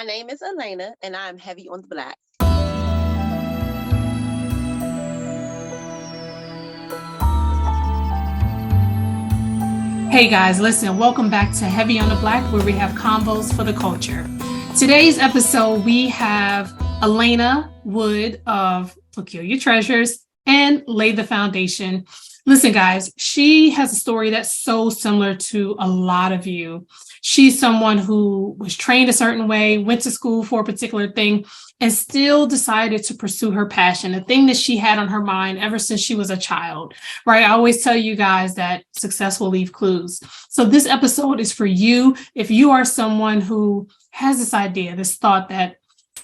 name is Alaina, and I'm heavy on the black. Hey guys, listen, welcome back to Heavy on the Black, where we have convos for the culture. Today's episode, we have Alaina Wood of Peculiar Treasures and Lay the Foundation. Listen, guys, she has a story that's so similar to a lot of you. She's someone who was trained a certain way, went to school for a particular thing, and still decided to pursue her passion, a thing that she had on her mind ever since she was a child, right? I always tell you guys that success will leave clues. So this episode is for you. If you are someone who has this idea, this thought that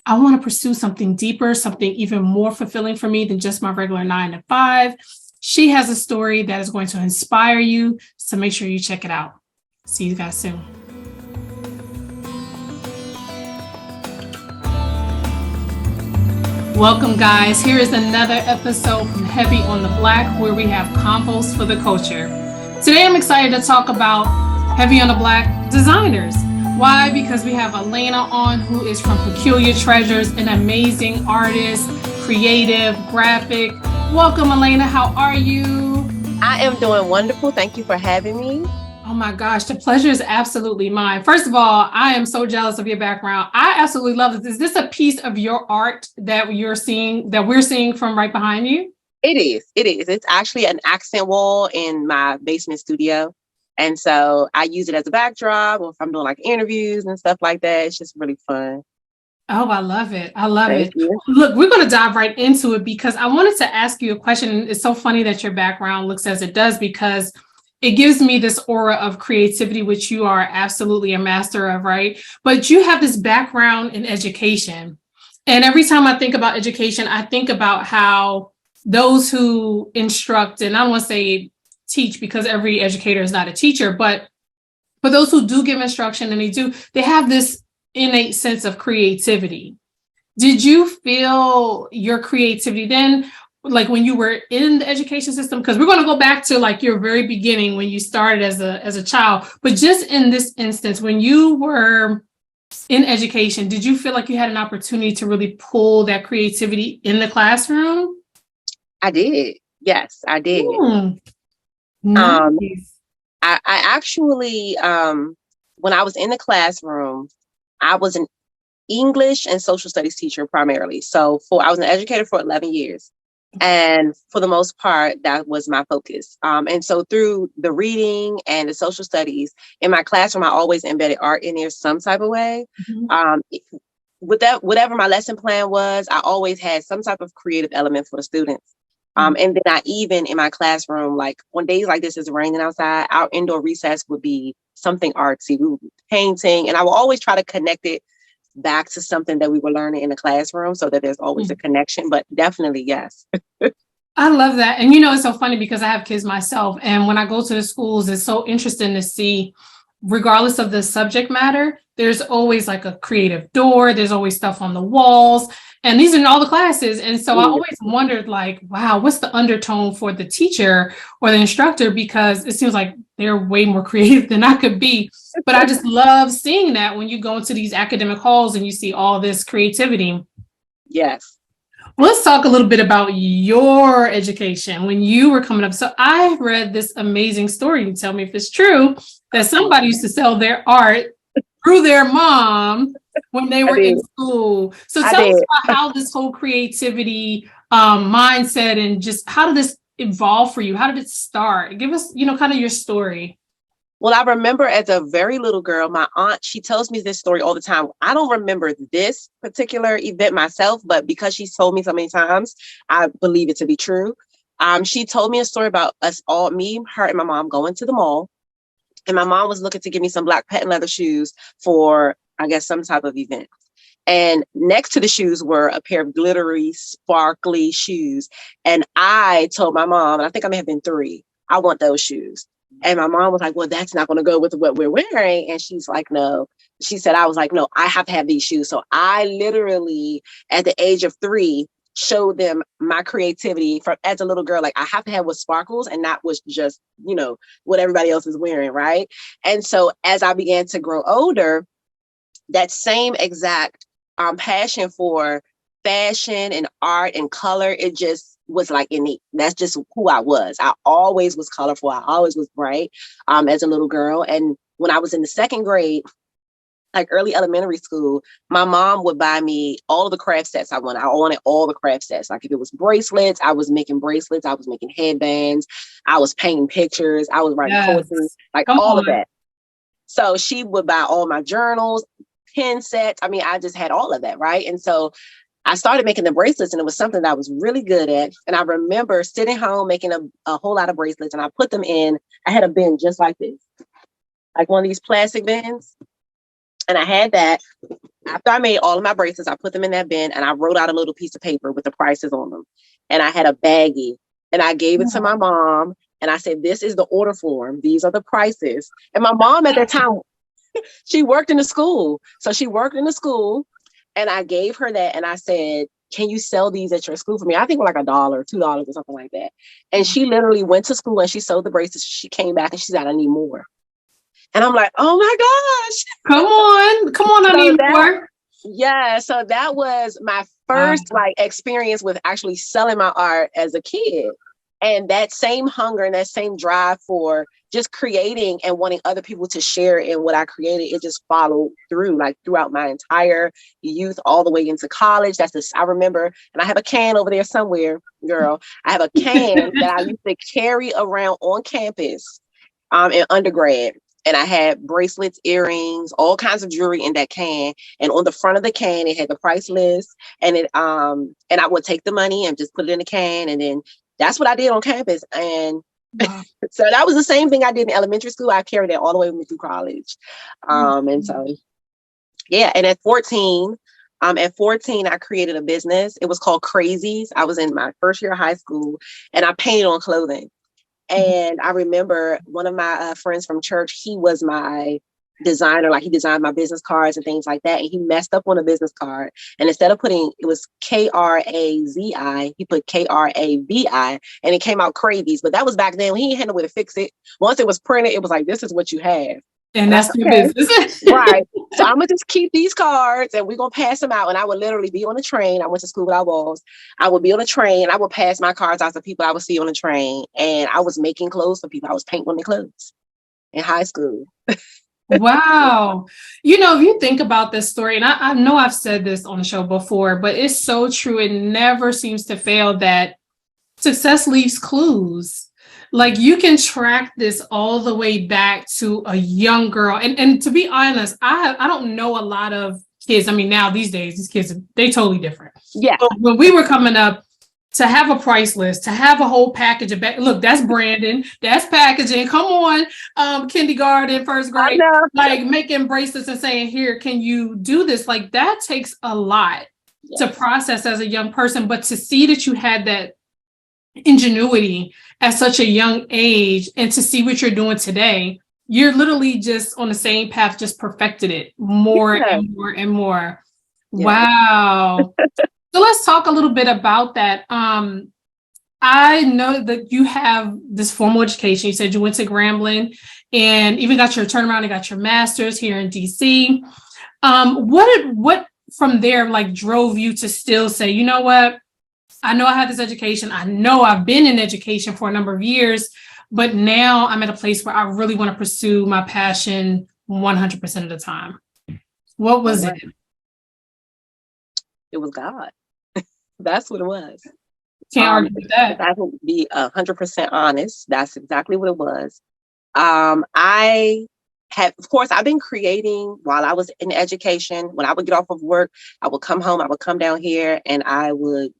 I want to pursue something deeper, something even more fulfilling for me than just my regular 9 to 5, she has a story that is going to inspire you. So make sure you check it out. See you guys soon. Welcome, guys. Here is another episode from Heavy on the Black, where we have Convos for the culture. Today, I'm excited to talk about Heavy on the Black designers. Why? Because we have Alaina on, who is from Peculiar Treasures, an amazing artist, creative, graphic. Welcome, Alaina. How are you? I am doing wonderful. Thank you for having me. Oh my gosh, the pleasure is absolutely mine. First of all, I am so jealous of your background. I absolutely love this. Is this a piece of your art that we're seeing from right behind you? It is. It's actually an accent wall in my basement studio. And so I use it as a backdrop, or if I'm doing like interviews and stuff like that. It's just really fun. Oh, I love it. Thank you. Look, we're going to dive right into it because I wanted to ask you a question. It's so funny that your background looks as it does, because it gives me this aura of creativity, which you are absolutely a master of, right? But you have this background in education. And every time I think about education, I think about how those who instruct, and I don't want to say teach because every educator is not a teacher, but for those who do give instruction and they have this innate sense of creativity. Did you feel your creativity then, like when you were in the education system? Because we're going to go back to like your very beginning when you started as a child, but just in this instance, when you were in education, did you feel like you had an opportunity to really pull that creativity in the classroom? I did. Yes, I did. Nice. I actually, when I was in the classroom, I was an English and social studies teacher primarily. So I was an educator for 11 years. And for the most part, that was my focus. And so through the reading and the social studies in my classroom, I always embedded art in there some type of way. Mm-hmm. With that, whatever my lesson plan was, I always had some type of creative element for the students. And then I even in my classroom, like on days like this, it's raining outside, our indoor recess would be something artsy. We would be painting, and I will always try to connect it back to something that we were learning in the classroom so that there's always a connection, but definitely, yes. I love that. And it's so funny because I have kids myself. And when I go to the schools, it's so interesting to see, regardless of the subject matter, there's always like a creative door. There's always stuff on the walls. And these are in all the classes. And so I always wondered, like, wow, what's the undertone for the teacher or the instructor? Because it seems like they're way more creative than I could be. But I just love seeing that when you go into these academic halls and you see all this creativity. Yes. Let's talk a little bit about your education when you were coming up. So I read this amazing story. You tell me if it's true, that somebody used to sell their art through their mom when they were in school. So tell us about how this whole creativity mindset and just how did this evolve for you? How did it start? Give us, kind of your story. Well, I remember as a very little girl, my aunt, she tells me this story all the time. I don't remember this particular event myself, but because she's told me so many times, I believe it to be true. She told me a story about us all, me, her, and my mom going to the mall. And my mom was looking to give me some black patent leather shoes for, I guess, some type of event. And next to the shoes were a pair of glittery, sparkly shoes. And I told my mom, and I think I may have been 3, I want those shoes. And my mom was like, well, that's not going to go with what we're wearing. And she's like, no. She said, I was like, no, I have to have these shoes. So I literally, at the age of 3, showed them my creativity from as a little girl. Like, I have to have what sparkles and not was just, what everybody else is wearing. Right. And so as I began to grow older, that same exact passion for fashion and art and color, it just was like innate. That's just who I was. I always was colorful. I always was bright as a little girl. And when I was in the second grade, like early elementary school, my mom would buy me all of the craft sets I wanted. I wanted all the craft sets. Like if it was bracelets, I was making bracelets. I was making headbands. I was painting pictures. I was writing poetry, like Come all of on. that. So she would buy all my journals, pen sets. I mean, I just had all of that, right? And so I started making the bracelets, and it was something that I was really good at. And I remember sitting home making a whole lot of bracelets, and I put them in. I had a bin just like this, like one of these plastic bins. And I had that. After I made all of my bracelets, I put them in that bin, and I wrote out a little piece of paper with the prices on them. And I had a baggie, and I gave it to my mom. And I said, this is the order form. These are the prices. And my mom at that time, she worked in the school. So she worked in the school, and I gave her that. And I said, can you sell these at your school for me? I think like $1, $2 or something like that. And she literally went to school and she sold the bracelets. She came back and she said, I need more. And I'm like, oh my gosh. Come on, I need more. Yeah. So that was my first like experience with actually selling my art as a kid. And that same hunger and that same drive for just creating and wanting other people to share in what I created, it just followed through, like throughout my entire youth, all the way into college. I remember, and I have a can over there somewhere, girl. I have a can that I used to carry around on campus in undergrad. And I had bracelets, earrings, all kinds of jewelry in that can. And on the front of the can, it had the price list. And and I would take the money and just put it in the can. And then that's what I did on campus. And so that was the same thing I did in elementary school. I carried that all the way through college. And so, yeah. And at 14, I created a business. It was called Crazies. I was in my first year of high school, and I painted on clothing. And I remember one of my friends from church, he was my designer. Like he designed my business cards and things like that. And he messed up on a business card. And instead of putting, it was Krazi, he put Kravi, and it came out Cravies. But that was back then. He had no way to fix it. Once it was printed, it was like, this is what you have. And that's your business. Right. So I'm going to just keep these cards and we're going to pass them out. And I would literally be on the train. I went to school with our walls. I would be on the train. I would pass my cards out to people I would see on the train. And I was making clothes for people. I was painting on their clothes in high school. Wow. You know, if you think about this story, and I know I've said this on the show before, but it's so true. It never seems to fail that success leaves clues. Like you can track this all the way back to a young girl. And to be honest, I don't know a lot of kids. I mean, now these days, these kids, they totally different. Yeah. But when we were coming up, to have a price list, to have a whole package of look, that's branding, that's packaging. Come on, kindergarten, first grade, like making bracelets and saying, here, can you do this? Like that takes a lot to process as a young person, but to see that you had that ingenuity at such a young age and to see what you're doing today, you're literally just on the same path, just perfected it more and more and more. Yeah. Wow. So let's talk a little bit about that. I know that you have this formal education. You said you went to Grambling and even got your turnaround and got your master's here in DC. What from there like drove you to still say, you know what? I know I had this education. I know I've been in education for a number of years, but now I'm at a place where I really want to pursue my passion 100% of the time. What was it? It was God. That's what it was. Can't argue with that. I will be 100% honest. That's exactly what it was. I had, of course, I've been creating while I was in education. When I would get off of work, I would come home, I would come down here and I would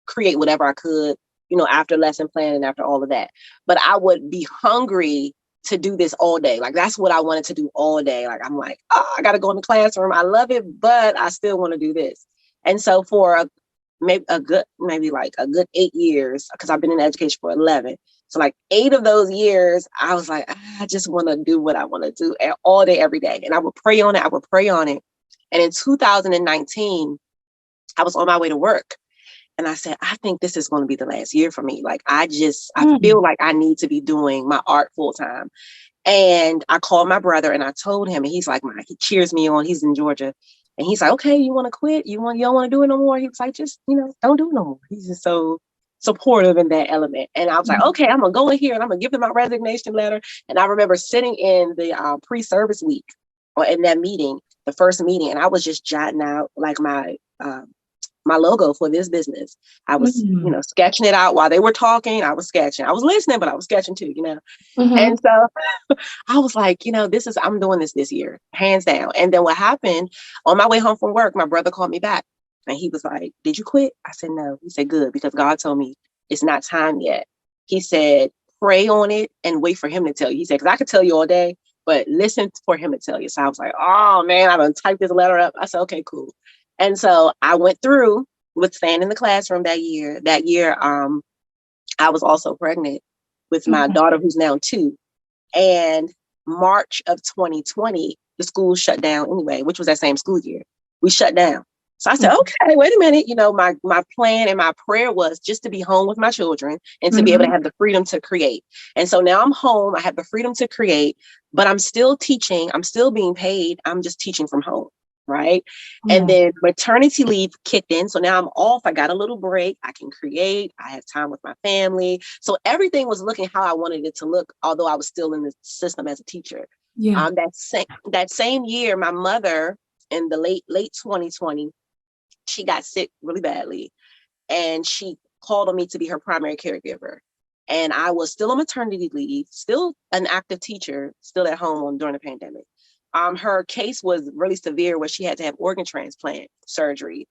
create whatever I could, you know, after lesson plan and after all of that. But I would be hungry to do this all day. Like that's what I wanted to do all day. Like I'm like, oh, I got to go in the classroom. I love it, but I still want to do this. And so for maybe a good 8 years, because I've been in education for 11. So like 8 of those years, I was like, I just want to do what I want to do all day, every day. And I would pray on it. I would pray on it. And in 2019, I was on my way to work. And I said, I think this is going to be the last year for me. Like, I feel like I need to be doing my art full time. And I called my brother and I told him, and he's like, he cheers me on. He's in Georgia. And he's like, okay, you want to quit? You don't want to do it no more? He was like, just, don't do it no more. He's just so supportive in that element. And I was like, okay, I'm going to go in here and I'm going to give them my resignation letter. And I remember sitting in the pre-service week or in that meeting, the first meeting, and I was just jotting out like my logo for this business. I was, sketching it out while they were talking. I was sketching. I was listening, but I was sketching too, And so I was like, I'm doing this year, hands down. And then what happened on my way home from work, my brother called me back and he was like, did you quit? I said, no. He said, good, because God told me it's not time yet. He said, pray on it and wait for him to tell you. He said, because I could tell you all day, but listen for him to tell you. So I was like, oh man, I'm going to type this letter up. I said, okay, cool. And so I went through with staying in the classroom that year. That year, I was also pregnant with my daughter, who's now 2. And March of 2020, the school shut down anyway, which was that same school year. We shut down. So I said, okay, wait a minute. My plan and my prayer was just to be home with my children and to be able to have the freedom to create. And so now I'm home. I have the freedom to create, but I'm still teaching. I'm still being paid. I'm just teaching from home. Right. And then maternity leave kicked in. So now I'm off. I got a little break. I can create. I have time with my family. So everything was looking how I wanted it to look, although I was still in the system as a teacher. Yeah. That same year, my mother in the late 2020, she got sick really badly. And she called on me to be her primary caregiver. And I was still on maternity leave, still an active teacher, still at home during the pandemic. Her case was really severe where she had to have organ transplant surgery.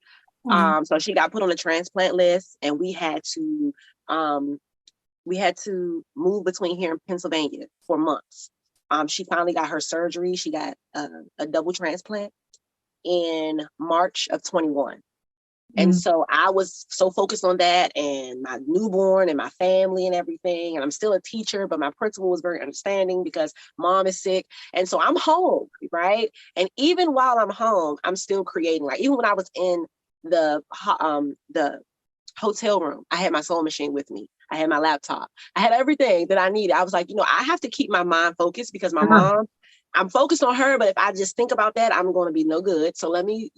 So she got put on the transplant list and we had to move between here and Pennsylvania for months. She finally got her surgery. She got a double transplant in March of 21. And so I was so focused on that and my newborn and my family and everything. And I'm still a teacher, but my principal was very understanding because mom is sick. And so I'm home, right? And even while I'm home, I'm still creating. Like even when I was in the hotel room, I had my sewing machine with me. I had my laptop. I had everything that I needed. I was like, I have to keep my mind focused because my mom, I'm focused on her. But if I just think about that, I'm going to be no good. So let me,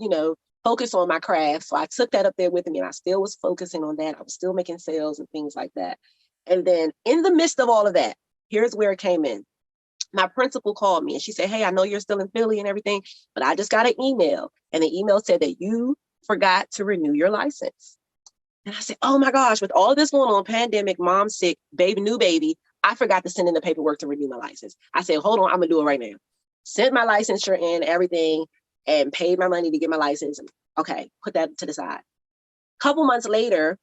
focus on my craft. So I took that up there with me and I still was focusing on that. I was still making sales and things like that. And then in the midst of all of that, here's where it came in. My principal called me and she said, hey, I know you're still in Philly and everything, but I just got an email. And the email said that you forgot to renew your license. And I said, oh my gosh, with all of this going on, pandemic, mom sick, new baby, I forgot to send in the paperwork to renew my license. I said, hold on, I'm gonna do it right now. Sent my licensure in, everything, and paid my money to get my license. Okay, put that to the side. A couple months later,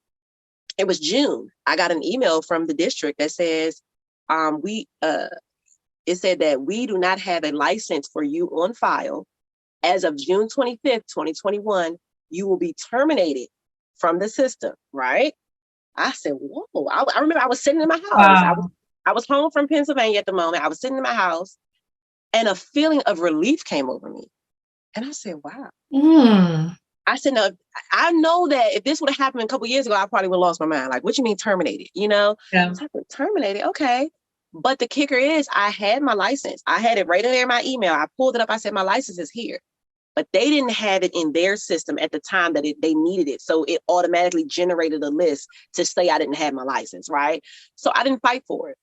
it was June. I got an email from the district that says, it said that we do not have a license for you on file. As of June 25th, 2021, you will be terminated from the system, right? I said, whoa. I remember I was sitting in my house. Wow. I was home from Pennsylvania at the moment. I was sitting in my house and a feeling of relief came over me. And I said, wow. I said, no, I know that if this would have happened a couple of years ago, I probably would have lost my mind. Like, what you mean terminated? Yeah. So I said, terminated. Okay. But the kicker is I had my license. I had it right in there in my email. I pulled it up. I said, my license is here. But they didn't have it in their system at the time that they needed it. So it automatically generated a list to say I didn't have my license, right? So I didn't fight for it.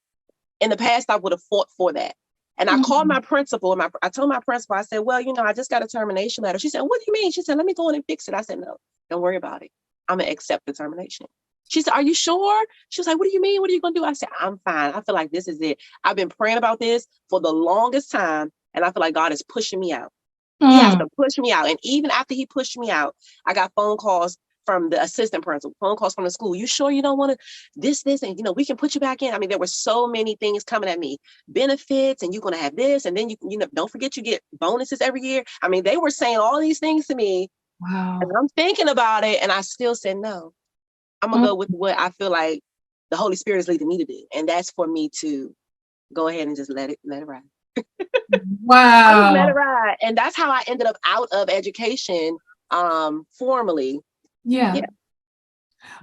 In the past, I would have fought for that. And I called my principal and I told my principal, I said, well, I just got a termination letter. She said, what do you mean? She said, let me go in and fix it. I said, no, don't worry about it. I'm going to accept the termination. She said, are you sure? She was like, what do you mean? What are you going to do? I said, I'm fine. I feel like this is it. I've been praying about this for the longest time. And I feel like God is pushing me out. He has to push me out. And even after he pushed me out, I got phone calls from the assistant principal, phone calls from the school. You sure you don't want to this, and, we can put you back in. I mean, there were so many things coming at me, benefits, and you're going to have this. And then, don't forget you get bonuses every year. I mean, they were saying all these things to me. Wow. And I'm thinking about it. And I still said, no, I'm going to go with what I feel like the Holy Spirit is leading me to do. And that's for me to go ahead and just let it ride. Wow. Let it ride. And that's how I ended up out of education formally. Yeah.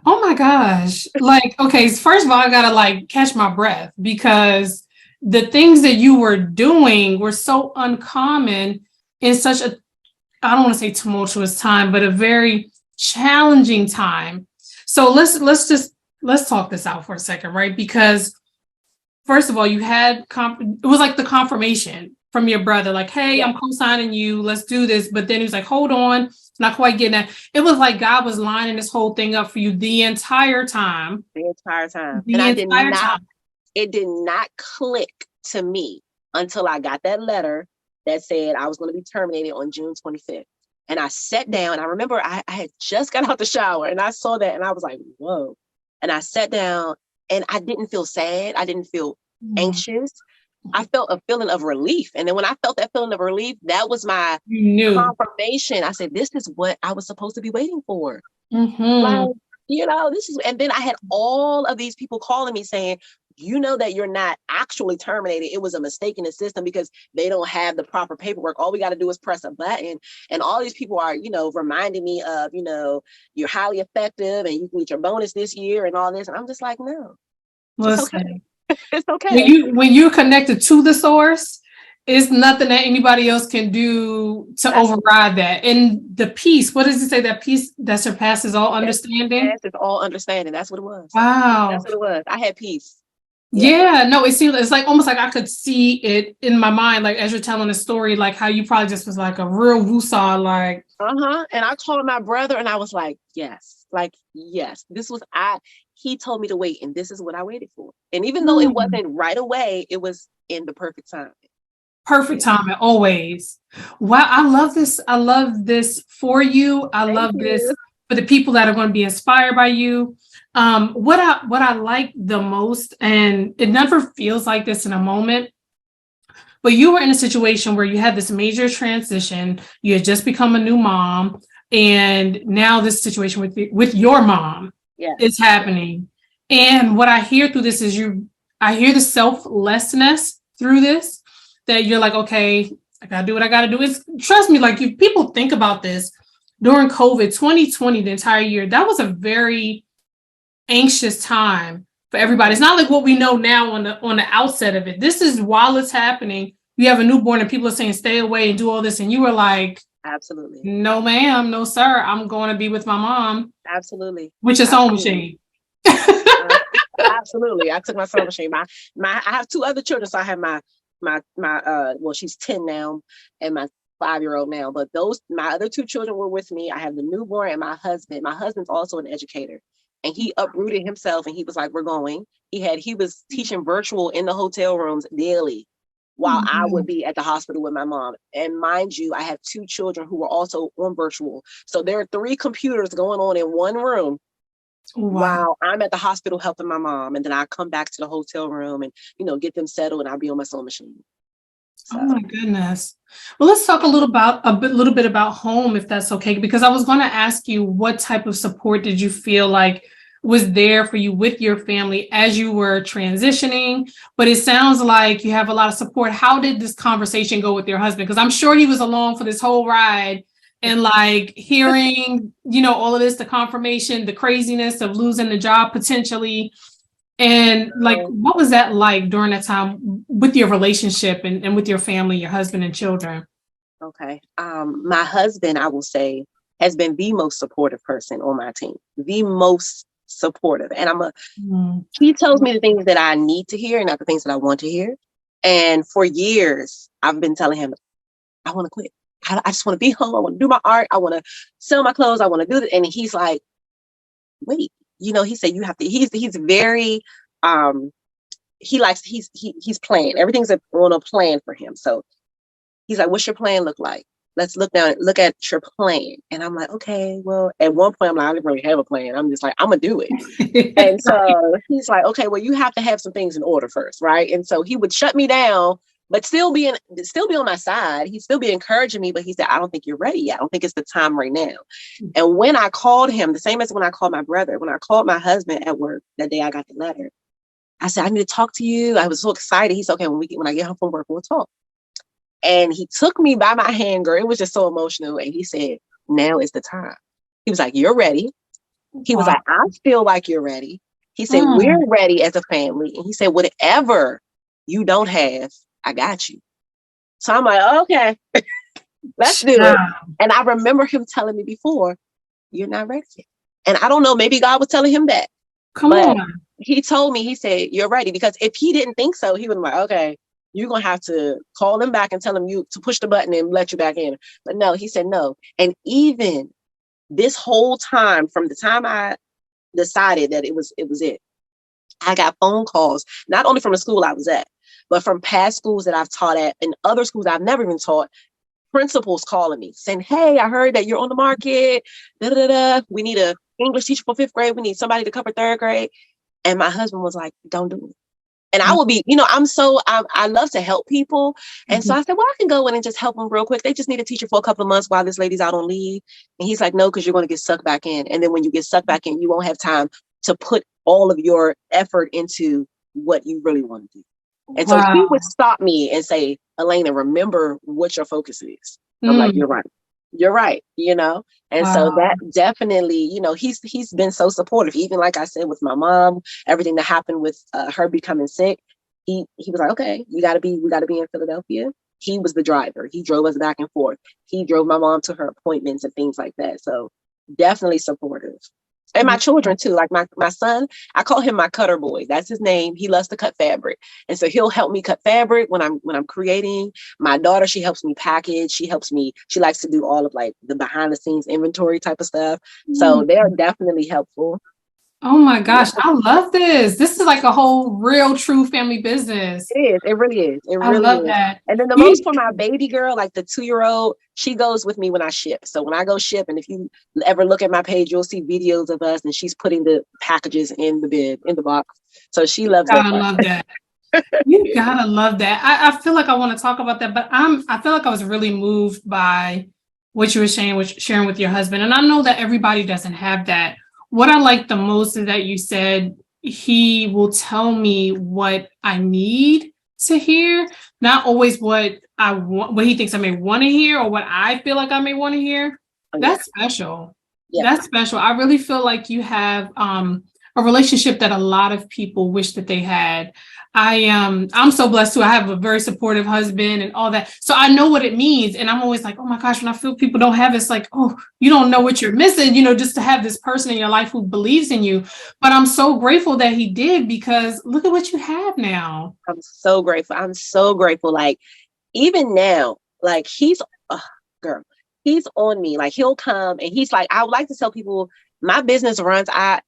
Oh my gosh. Like, okay, first of all, I gotta catch my breath because the things that you were doing were so uncommon in such a, I don't want to say tumultuous time, but a very challenging time. So let's talk this out for a second, right? Because first of all, you had it was like the confirmation from your brother, like, hey, I'm co-signing you, let's do this. But then he was like, hold on, not quite getting that. It was like God was lining this whole thing up for you the entire time. The entire time. The and I entire did not, time. it did not click to me until I got that letter that said I was going to be terminated on June 25th. And I sat down. I remember I had just got out the shower and I saw that and I was like, whoa. And I sat down and I didn't feel sad. I didn't feel anxious. I felt a feeling of relief. And then when I felt that feeling of relief, that was my confirmation. I said, this is what I was supposed to be waiting for. Like, you know, this is, and then I had all of these people calling me saying, you know that you're not actually terminated. It was a mistake in the system because they don't have the proper paperwork. All we got to do is press a button. And all these people are, you know, reminding me of, you know, you're highly effective and you can get your bonus this year and all this. And I'm just like, no, it's okay. It's okay. When you're connected to the source, it's nothing that anybody else can do to override that. And the peace, what does it say? That peace that surpasses all understanding? Surpasses all understanding. That's what it was. Wow. That's what it was. I had peace. Yeah, no, it seems, it's like almost like I could see it in my mind, like as you're telling the story, like how you probably just was like a real woosah, like. And I called my brother and I was like, yes, this was, he told me to wait and this is what I waited for. And even though it wasn't right away, it was in the perfect time. Perfect timing, always. Wow, I love this. I love this for you. I love this for the people that are going to be inspired by you. What I like the most, and it never feels like this in a moment, but you were in a situation where you had this major transition. You had just become a new mom, and now this situation with your mom is happening. And what I hear through this is I hear the selflessness through this, that you're like, okay, I gotta do what I gotta do. It's, trust me, like if people think about this during COVID 2020, the entire year, that was a very anxious time for everybody. It's not like what we know now on the outset of it. This is while it's happening, you have a newborn and people are saying stay away and do all this, and you were like, absolutely, no ma'am, no sir, I'm going to be with my mom. Absolutely. With your sewing machine. Absolutely. I took my sewing machine. I have two other children, so I have my well, she's 10 now and my 5-year-old now, but my other two children were with me. I have the newborn and my husband. My husband's also an educator, and he uprooted himself and he was like, we're going. He was teaching virtual in the hotel rooms daily while I would be at the hospital with my mom. And mind you, I have two children who were also on virtual. So there are 3 computers going on in one room. While I'm at the hospital helping my mom, and then I come back to the hotel room and, you know, get them settled, and I'll be on my sewing machine. So. Oh my goodness. Well, let's talk a little bit about home, if that's okay, because I was going to ask you, what type of support did you feel like was there for you with your family as you were transitioning? But it sounds like you have a lot of support. How did this conversation go with your husband? Because I'm sure he was along for this whole ride. And like hearing, you know, all of this, the confirmation, the craziness of losing the job potentially. And like, what was that like during that time with your relationship and with your family, your husband and children? Okay. My husband, I will say, has been the most supportive person on my team, the most supportive. And he tells me the things that I need to hear and not the things that I want to hear. And for years, I've been telling him, I want to quit. I just want to be home. I want to do my art. I want to sell my clothes. I want to do this. And he's like, wait, you know, he said, you have to, he's very, he's planned. Everything's on a plan for him. So he's like, what's your plan look like? Let's look at your plan. And I'm like, okay, well, at one point I'm like, I didn't really have a plan. I'm just like, I'm gonna do it. And so he's like, okay, well, you have to have some things in order first, right? And so he would shut me down, but still be on my side. He'd still be encouraging me, but he said, I don't think you're ready yet. I don't think it's the time right now. And when I called him, the same as when I called my brother, when I called my husband at work that day I got the letter, I said, I need to talk to you. I was so excited. He said, okay, when I get home from work, we'll talk. And he took me by my hand, girl. It was just so emotional. And he said, now is the time. He was like, you're ready. He was like, I feel like you're ready. He said, we're ready as a family. And he said, whatever you don't have, I got you. So I'm like, okay, let's do it. And I remember him telling me before, you're not ready yet. And I don't know, maybe God was telling him that. Come on. He told me, he said, you're ready. Because if he didn't think so, he would be like, okay, you're going to have to call him back and tell him you to push the button and let you back in. But no, he said no. And even this whole time, from the time I decided that it was it, I got phone calls, not only from the school I was at, but from past schools that I've taught at and other schools I've never even taught. Principals calling me saying, hey, I heard that you're on the market. Da, da, da, da. We need a English teacher for 5th grade. We need somebody to cover 3rd grade. And my husband was like, don't do it. And I will be, I love to help people. And so I said, well, I can go in and just help them real quick. They just need a teacher for a couple of months while this lady's out on leave. And he's like, no, because you're going to get sucked back in. And then when you get sucked back in, you won't have time to put all of your effort into what you really want to do. And so he would stop me and say, Alaina, remember what your focus is. I'm like, you're right. You're right. And so that definitely, he's been so supportive. Even like I said, with my mom, everything that happened with her becoming sick, he was like, okay, we gotta be in Philadelphia. He was the driver. He drove us back and forth. He drove my mom to her appointments and things like that. So definitely supportive. And my children too, like my son, I call him my cutter boy. That's his name. He loves to cut fabric. And so he'll help me cut fabric when I'm creating. My daughter, she helps me package. She likes to do all of like the behind the scenes inventory type of stuff. So they're definitely helpful. Oh my gosh, I love this. This is like a whole real true family business. It is. It really is. It really love is. that. And then the most for my baby girl, like the 2-year-old, she goes with me when I ship. So when I go ship, and if you ever look at my page, you'll see videos of us and she's putting the packages in the box. So she loves that. I love that. You gotta love that. I feel like I want to talk about that, but I feel like I was really moved by what you were sharing with your husband. And I know that everybody doesn't have that. What I like the most is that you said he will tell me what I need to hear, not always what I want, what he thinks I may want to hear or what I feel like I may want to hear. That's special. Yeah. That's special. I really feel like you have a relationship that a lot of people wish that they had. I'm so blessed too. I have a very supportive husband and all that. So I know what it means. And I'm always like, oh my gosh, when I feel people don't have it, it's like, oh, you don't know what you're missing, just to have this person in your life who believes in you. But I'm so grateful that he did, because look at what you have now. I'm so grateful. Like even now, like he's on me. Like he'll come and he's like, I would like to tell people my business runs, I'm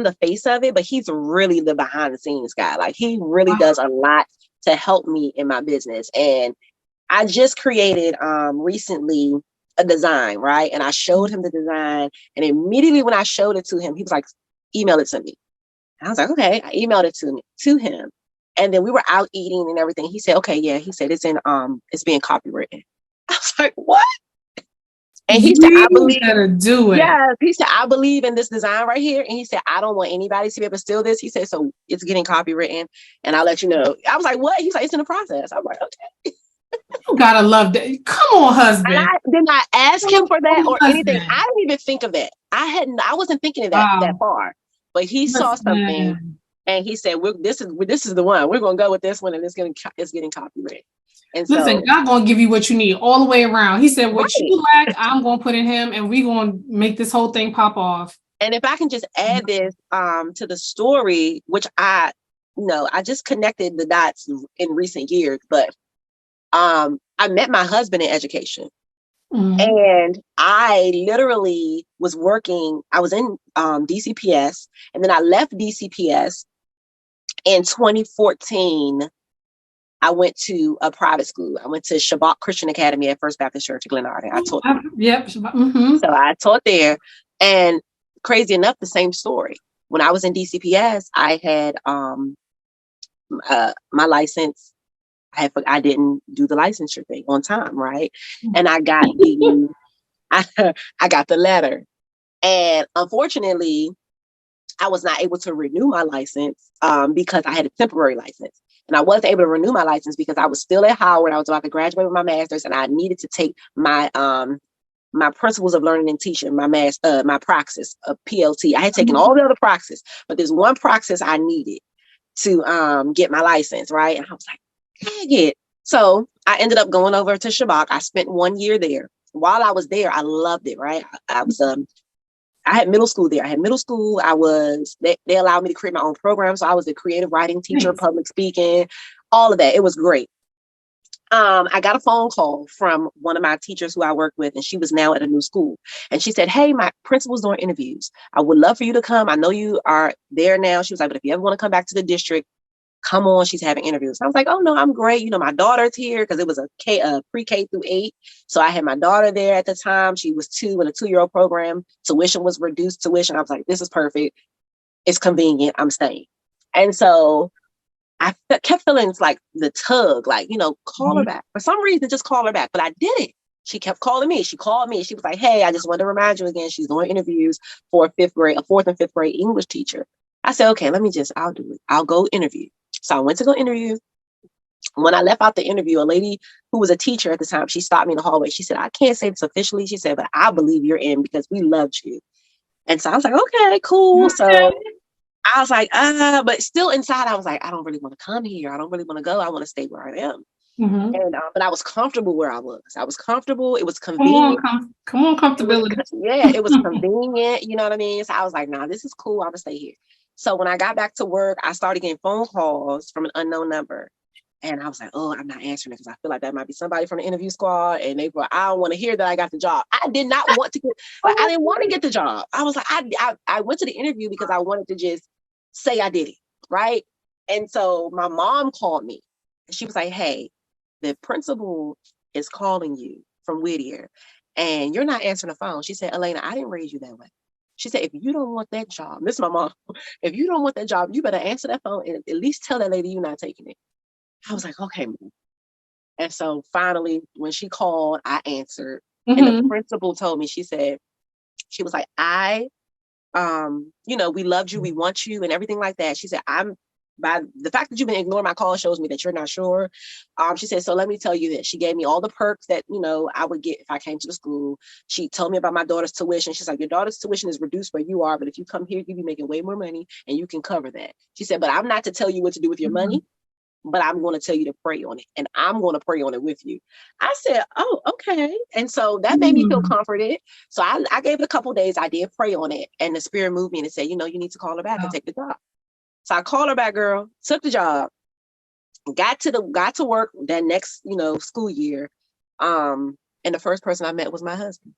the face of it, but he's really the behind the scenes guy. Like he really does a lot to help me in my business. And I just created recently a design, right? And I showed him the design. And immediately when I showed it to him, he was like, email it to me. I was like, okay. I emailed it to him. And then we were out eating and everything. He said, okay, yeah. He said, it's being copywritten. I was like, what? And he said, I believe do it. Yeah, he said, I believe in this design right here. And he said, I don't want anybody to be able to steal this. He said, so it's getting copywritten and I'll let you know. I was like, what? He's like, it's in the process. I'm like, okay. You gotta love that. Come on, husband. And I did not ask him for that or anything. I didn't even think of that. I wasn't thinking of that far. But he saw something and he said, this is the one. We're gonna go with this one, and it's getting copywritten. And listen, God gonna give you what you need all the way around. He said, what you lack, I'm gonna put in him, and we're gonna make this whole thing pop off. And if I can just add this to the story, which I just connected the dots in recent years, but I met my husband in education. And I literally was working, I was in DCPS, and then I left DCPS in 2014. I went to a private school. I went to Shabbat Christian Academy at First Baptist Church in Glenarden. I taught there. Yep. So I taught there. And crazy enough, the same story. When I was in DCPS, I had my license. I didn't do the licensure thing on time, right? And I got I got the letter. And unfortunately, I was not able to renew my license because I had a temporary license. And I wasn't able to renew my license because I was still at Howard. I was about to graduate with my master's, and I needed to take my my principles of learning and teaching, my praxis of PLT. I had taken all the other praxis, but there's one praxis I needed. to get my license, right? And I was like, dang it. So I ended up going over to Shabak. I spent 1 year there. While I was there, I loved it, right? I had middle school there. I had middle school. They allowed me to create my own program. So I was a creative writing teacher, Nice. public speaking, all of that. It was great. I got a phone call from one of my teachers who I worked with, and she was now at a new school. And she said, hey, my principal's doing interviews. I would love for you to come. I know you are there now. She was like, but if you ever want to come back to the district, come on, she's having interviews. And I was like, oh no, I'm great. You know, my daughter's here because it was a pre-K through 8. So I had my daughter there at the time. She was 2 in a 2-year-old program. Tuition was reduced tuition. I was like, this is perfect. It's convenient. I'm staying. And so I kept feeling like the tug, like, you know, call her back. For some reason, just call her back. But I didn't. She kept calling me. She called me. She was like, hey, I just wanted to remind you again. She's doing interviews for a 4th and 5th grade English teacher. I said, okay, I'll do it. I'll go interview. So I went to go interview. When I left out the interview, a lady who was a teacher at the time, she stopped me in the hallway. She said, I can't say this officially. She said, but I believe you're in because we loved you. And so I was like, okay, cool. So I was like, but still inside, I was like, I don't really want to come here. I don't really want to go. I want to stay where I am. Mm-hmm. And but I was comfortable where I was. I was comfortable. It was convenient. Come on, comfortability. It was convenient. You know what I mean? So I was like, nah, this is cool. I'm gonna stay here. So when I got back to work, I started getting phone calls from an unknown number. And I was like, oh, I'm not answering it because I feel like that might be somebody from the interview squad. And they were, I don't want to hear that I got the job. I did not want to get, like, I didn't want to get the job. I was like, I went to the interview because I wanted to just say I did it, right? And so my mom called me and she was like, hey, the principal is calling you from Whittier and you're not answering the phone. She said, Alaina, I didn't raise you that way. She said, if you don't want that job, this is my mom, if you don't want that job, you better answer that phone and at least tell that lady you're not taking it. I was like, okay. And so finally, when she called, I answered. Mm-hmm. And the principal told me, she was like, we loved you, we want you and everything like that. She said, by the fact that you've been ignoring my call shows me that you're not sure. She said, so let me tell you this. She gave me all the perks that, I would get if I came to the school. She told me about my daughter's tuition. She's like, your daughter's tuition is reduced where you are, but if you come here, you'll be making way more money and you can cover that. She said, but I'm not to tell you what to do with your money, but I'm going to tell you to pray on it and I'm going to pray on it with you. I said, oh, okay. And so that made me feel comforted. So I gave it a couple of days. I did pray on it and the spirit moved me and said, you need to call her back and take the job. So I called her back, girl, took the job, got to work that next, school year. And the first person I met was my husband.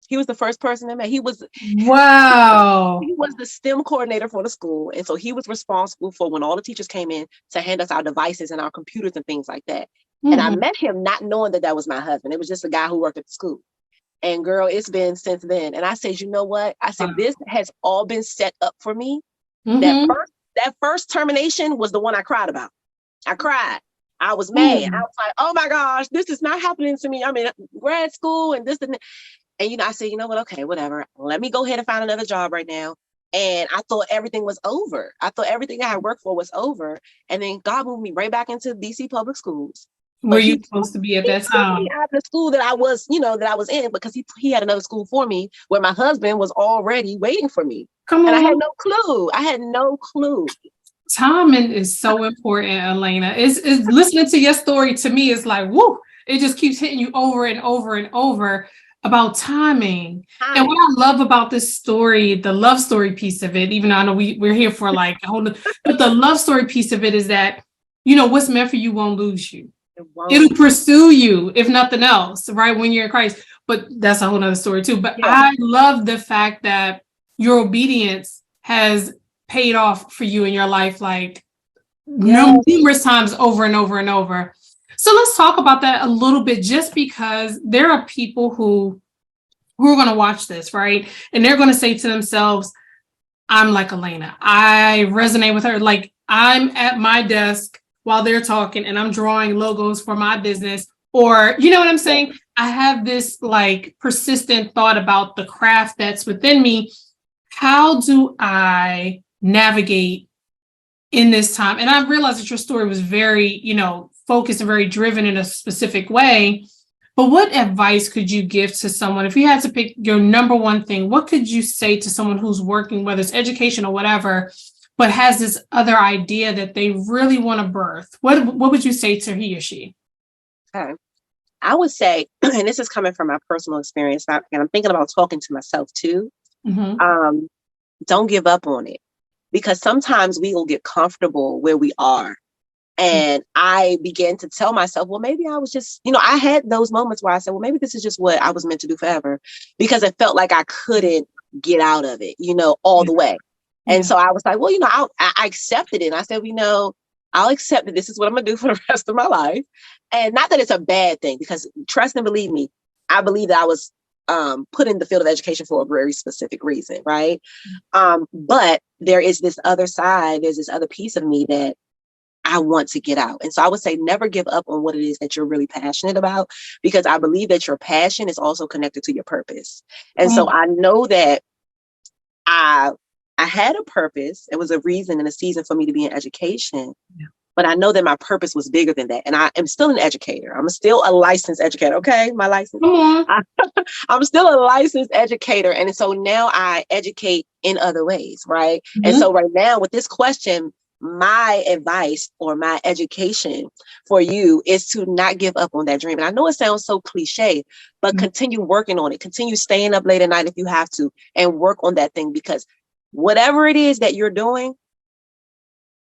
He was the first person I met. He was wow. He was the STEM coordinator for the school. And so he was responsible for when all the teachers came in to hand us our devices and our computers and things like that. Mm-hmm. And I met him not knowing that was my husband. It was just a guy who worked at the school. And girl, it's been since then. And I said, you know what? I said, this has all been set up for me. Mm-hmm. That first termination was the one I cried about. I cried. I was mad. I was like, oh my gosh, this is not happening to me. I'm in grad school and this and that. And, I said, you know what? Okay, whatever. Let me go ahead and find another job right now. And I thought everything was over. I thought everything I had worked for was over. And then God moved me right back into DC public schools. Where you supposed to be at that time? Out of the school that I was, that I was in, because he had another school for me where my husband was already waiting for me. Come on. And I had no clue. Timing is so important, Alaina. It's listening to your story to me is like, woo, it just keeps hitting you over and over and over about timing. And what I love about this story, the love story piece of it, even though I know we're here for like a whole, but the love story piece of it is that, what's meant for you won't lose you. It'll pursue you, if nothing else, right? When you're in Christ. But that's a whole nother story too. But yeah. I love the fact that your obedience has paid off for you in your life, like numerous times over and over and over. So let's talk about that a little bit, just because there are people who are going to watch this, right? And they're going to say to themselves, I'm like Alaina. I resonate with her. Like I'm at my desk while they're talking and I'm drawing logos for my business, or, you know what I'm saying? I have this like persistent thought about the craft that's within me. How do I navigate in this time? And I realized that your story was very, focused and very driven in a specific way. But what advice could you give to someone if you had to pick your number one thing? What could you say to someone who's working, whether it's education or whatever, but has this other idea that they really want to birth, what would you say to he or she? Okay. I would say, and this is coming from my personal experience, and I'm thinking about talking to myself too. Mm-hmm. Don't give up on it, because sometimes we will get comfortable where we are. And I began to tell myself, well, maybe I was just, I had those moments where I said, well, maybe this is just what I was meant to do forever, because it felt like I couldn't get out of it, all the way. And so I was like, well, I accepted it. And I said, I'll accept that this is what I'm going to do for the rest of my life. And not that it's a bad thing, because trust and believe me, I believe that I was put in the field of education for a very specific reason, right? But there is this other side, there's this other piece of me that I want to get out. And so I would say never give up on what it is that you're really passionate about, because I believe that your passion is also connected to your purpose. And so I know that I had a purpose. It was a reason and a season for me to be in education. Yeah. But I know that my purpose was bigger than that. And I am still an educator. I'm still a licensed educator. Okay. My license. I'm still a licensed educator. And so now I educate in other ways. Right. Mm-hmm. And so right now with this question, my advice or my education for you is to not give up on that dream. And I know it sounds so cliche, but continue working on it. Continue staying up late at night if you have to, and work on that thing, because whatever it is that you're doing,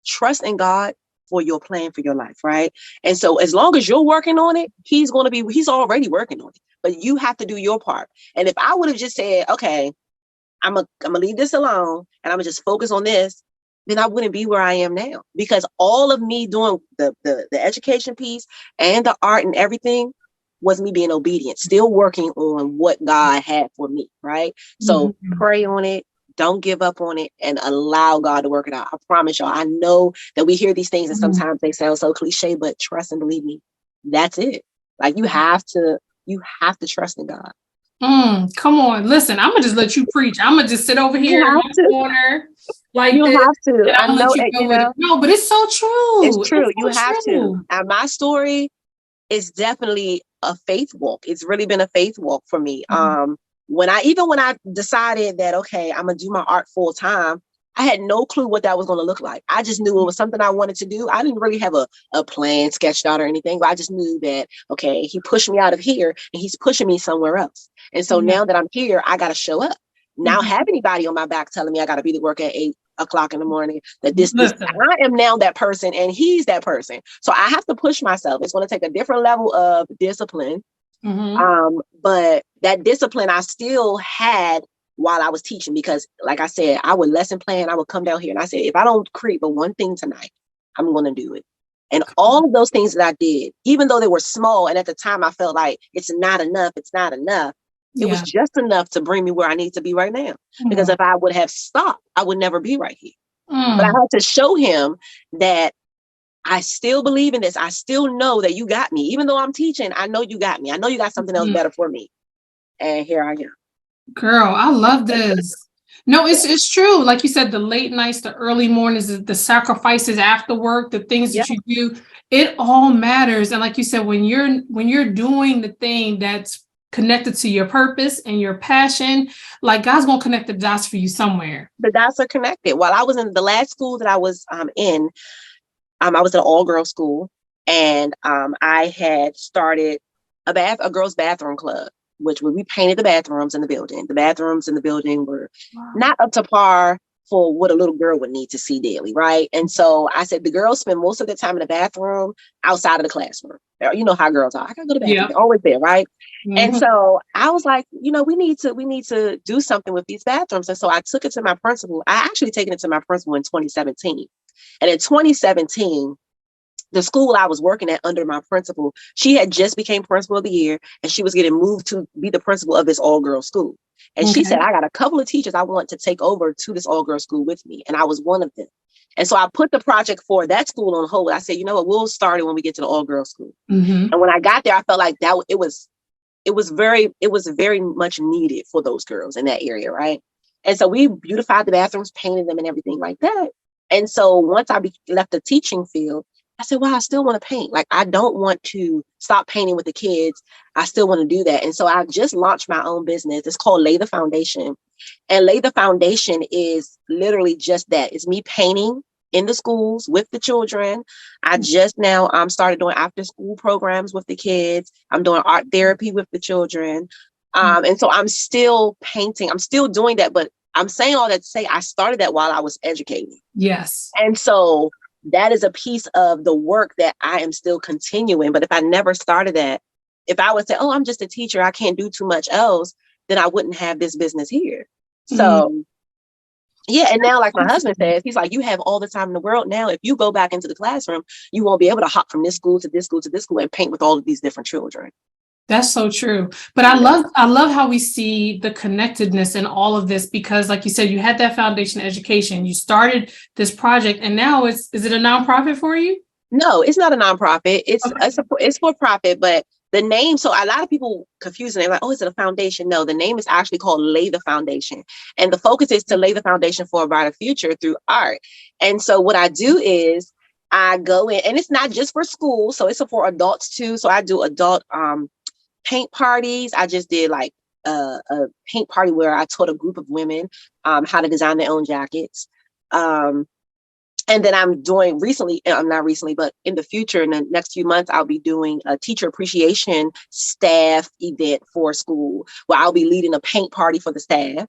trust in God for your plan for your life, right? And so as long as you're working on it, he's already working on it, but you have to do your part. And if I would have just said, okay, I'm gonna leave this alone and I'm gonna just focus on this, then I wouldn't be where I am now, because all of me doing the education piece and the art and everything was me being obedient, still working on what God had for me, right? So pray on it. Don't give up on it, and allow God to work it out. I promise y'all, I know that we hear these things and sometimes they sound so cliche, but trust and believe me, that's it. Like you have to trust in God. Come on, listen, I'm gonna just let you preach. I'm gonna just sit over here in my corner like you this, have to. And I'm gonna let you go with it. No, but it's so true. It's true. You have to. And my story is definitely a faith walk. It's really been a faith walk for me. When I decided that, okay, I'm gonna do my art full time, I had no clue what that was going to look like. I just knew it was something I wanted to do. I didn't really have a plan sketched out or anything, but I just knew that, okay, he pushed me out of here and he's pushing me somewhere else. And so now that I'm here, I got to show up. Now have anybody on my back telling me I got to be to work at 8:00 in the morning, that this, I am now that person and he's that person. So I have to push myself. It's going to take a different level of discipline. But that discipline I still had while I was teaching, because like I said, I would lesson plan. I would come down here and I said, if I don't create but one thing tonight, I'm going to do it. And all of those things that I did, even though they were small, and at the time I felt like it's not enough. It was just enough to bring me where I need to be right now. Because if I would have stopped, I would never be right here. But I had to show him that I still believe in this. I still know that you got me. Even though I'm teaching, I know you got me. I know you got something else better for me. And here I am. Girl, I love this. No, it's true. Like you said, the late nights, the early mornings, the sacrifices after work, the things that you do, it all matters. And like you said, when you're doing the thing that's connected to your purpose and your passion, like God's gonna connect the dots for you somewhere. The dots are connected. While I was in the last school that I was in, I was at an all-girls school, and I had started a girls' bathroom club, which we painted the bathrooms in the building. The bathrooms in the building were not up to par for what a little girl would need to see daily, right? And so I said, the girls spend most of their time in the bathroom outside of the classroom. You know how girls are. I gotta go to the bathroom. They're always there, right? And so I was like, we need to do something with these bathrooms. And so I took it to my principal. I actually taken it to my principal in 2017. And in 2017, the school I was working at under my principal, she had just became principal of the year, and she was getting moved to be the principal of this all-girls school. And she said, I got a couple of teachers I want to take over to this all-girls school with me. And I was one of them. And so I put the project for that school on hold. I said, you know what, we'll start it when we get to the all-girls school. And when I got there, I felt like that it was very much needed for those girls in that area, right? And so we beautified the bathrooms, painted them and everything like that. And so once I left the teaching field, I said, well, I still want to paint. Like, I don't want to stop painting with the kids. I still want to do that. And so I just launched my own business. It's called Lay the Foundation. And lay the foundation is literally just that. It's me painting in the schools with the children. I just now started doing after school programs with the kids. I'm doing art therapy with the children. And so I'm still painting. I'm still doing that, but I'm saying all that to say I started that while I was educating. Yes. And so that is a piece of the work that I am still continuing. But if I never started that, if I would say, oh, I'm just a teacher, I can't do too much else, then I wouldn't have this business here. So yeah. And now, like my husband says, he's like, you have all the time in the world. Now, if you go back into the classroom, you won't be able to hop from this school to this school to this school and paint with all of these different children. That's so true. But I love how we see the connectedness in all of this, because like you said, you had that foundation education, you started this project, and now is it a nonprofit for you? No, it's not a nonprofit. It's for profit, but the name, so a lot of people confuse and they're like, oh, is it a foundation? No, the name is actually called Lay the Foundation. And the focus is to lay the foundation for a brighter future through art. And so what I do is I go in, and it's not just for school. So it's for adults too. So I do adult paint parties. I just did like a paint party where I taught a group of women how to design their own jackets. And then I'm doing not recently, but in the future, in the next few months, I'll be doing a teacher appreciation staff event for school where I'll be leading a paint party for the staff.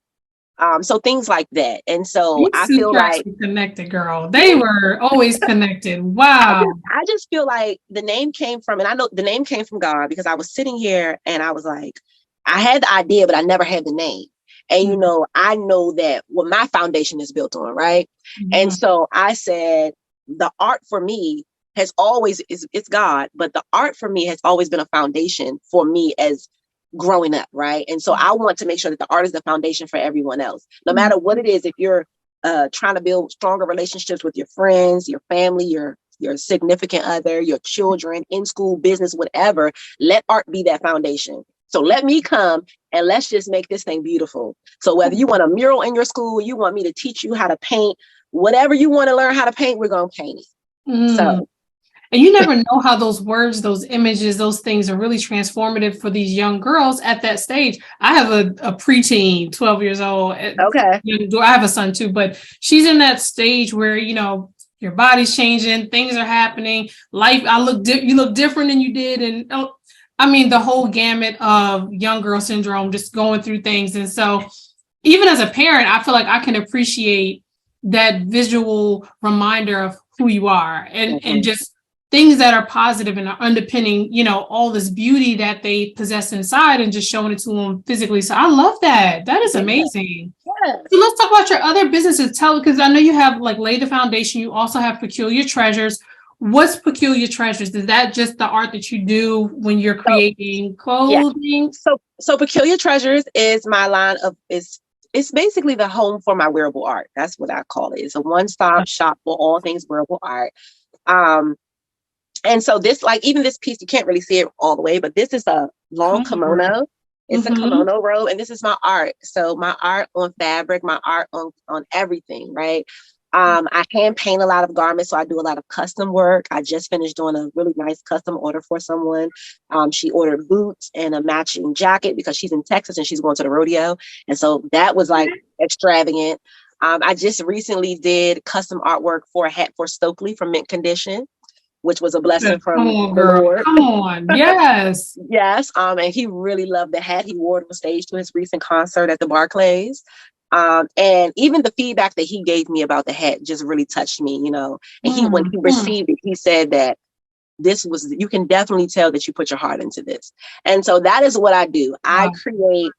So things like that. And so I feel like connected, girl. They were always connected. Wow. I just feel like the name came from, and I know the name came from God, because I was sitting here and I was like, I had the idea, but I never had the name. And, you know, I know that what my foundation is built on, right? And so I said, the art for me has always, it's God, but the art for me has always been a foundation for me as growing up, right? And so I want to make sure that the art is the foundation for everyone else. No matter what it is, if you're trying to build stronger relationships with your friends, your family, your significant other, your children, in school, business, whatever, let art be that foundation. So let me come and let's just make this thing beautiful. So whether you want a mural in your school, you want me to teach you how to paint, whatever you want to learn how to paint, we're going to paint it. So, and you never know how those words, those images, those things are really transformative for these young girls at that stage. I have a preteen, 12 years old. Okay. I have a son too, but she's in that stage where, you know, your body's changing, things are happening, life, you look different than you did. And I mean, the whole gamut of young girl syndrome, just going through things. And so even as a parent, I feel like I can appreciate that visual reminder of who you are and just things that are positive and are underpinning, you know, all this beauty that they possess inside and just showing it to them physically. So I love that. That is amazing. Yes. So let's talk about your other businesses. Because I know you have like Lay the Foundation. You also have Peculiar Treasures. What's Peculiar Treasures? Is that just the art that you do when you're creating clothing? Yeah. So Peculiar Treasures is my line of it's basically the home for my wearable art. That's what I call it. It's a one-stop shop for all things wearable art. And so this, like even this piece, you can't really see it all the way, but this is a long kimono. It's a kimono robe, and this is my art. So my art on fabric, my art on everything, right? I hand paint a lot of garments, so I do a lot of custom work. I just finished doing a really nice custom order for someone. She ordered boots and a matching jacket because she's in Texas and she's going to the rodeo. And so that was like extravagant. I just recently did custom artwork for a hat for Stokely from Mint Condition, which was a blessing from the Lord. Come on, yes. Yes. And he really loved the hat. He wore it on stage to his recent concert at the Barclays. And even the feedback that he gave me about the hat just really touched me, you know. And when he received it, he said that you can definitely tell that you put your heart into this. And so that is what I do. I create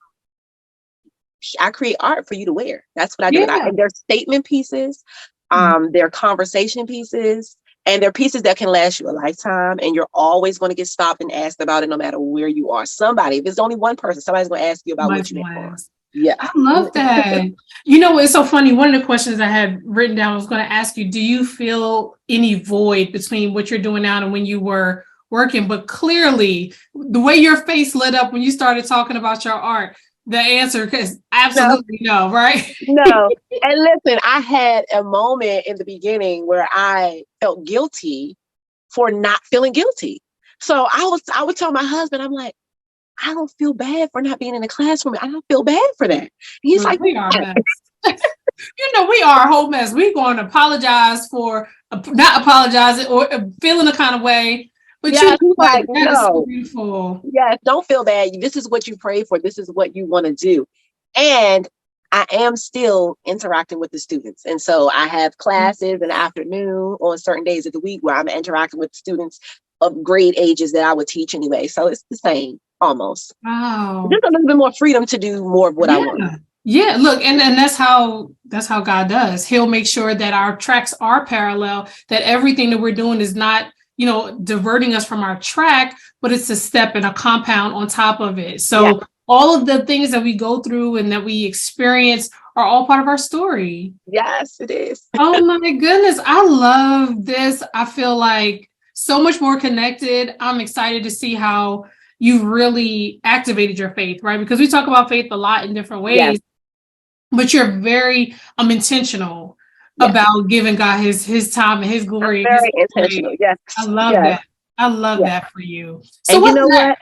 art for you to wear. That's what I do. And they're statement pieces, they're conversation pieces, and they're pieces that can last you a lifetime. And you're always going to get stopped and asked about it no matter where you are. If it's only one person, somebody's going to ask you about what you make for. Yeah. I love that. You know, it's so funny. One of the questions I had written down, I was going to ask you, do you feel any void between what you're doing now and when you were working? But clearly, the way your face lit up when you started talking about your art, the answer is absolutely no, right? No. And listen, I had a moment in the beginning where I felt guilty for not feeling guilty. So I would tell my husband, I'm like, I don't feel bad for not being in the classroom. I don't feel bad for that. And he's like, we are a mess. We are a whole mess. We're going to apologize for not apologizing or feeling a kind of way. But yeah, he's that is so no. beautiful. Yes, don't feel bad. This is what you pray for. This is what you want to do. And I am still interacting with the students. And so I have classes in the afternoon on certain days of the week where I'm interacting with students of grade ages that I would teach anyway. So it's the same almost. Wow. Just a little bit more freedom to do more of what I want. Yeah, look, and that's how God does. He'll make sure that our tracks are parallel, that everything that we're doing is not, diverting us from our track, but it's a step and a compound on top of it. So all of the things that we go through and that we experience are all part of our story. Yes, it is. Oh my goodness. I love this. I feel like so much more connected. I'm excited to see how you've really activated your faith, right? Because we talk about faith a lot in different ways, but you're very intentional about giving God his time and his glory. I'm very intentional. Yes. I love that. I love that for you. So and what's you know next? what?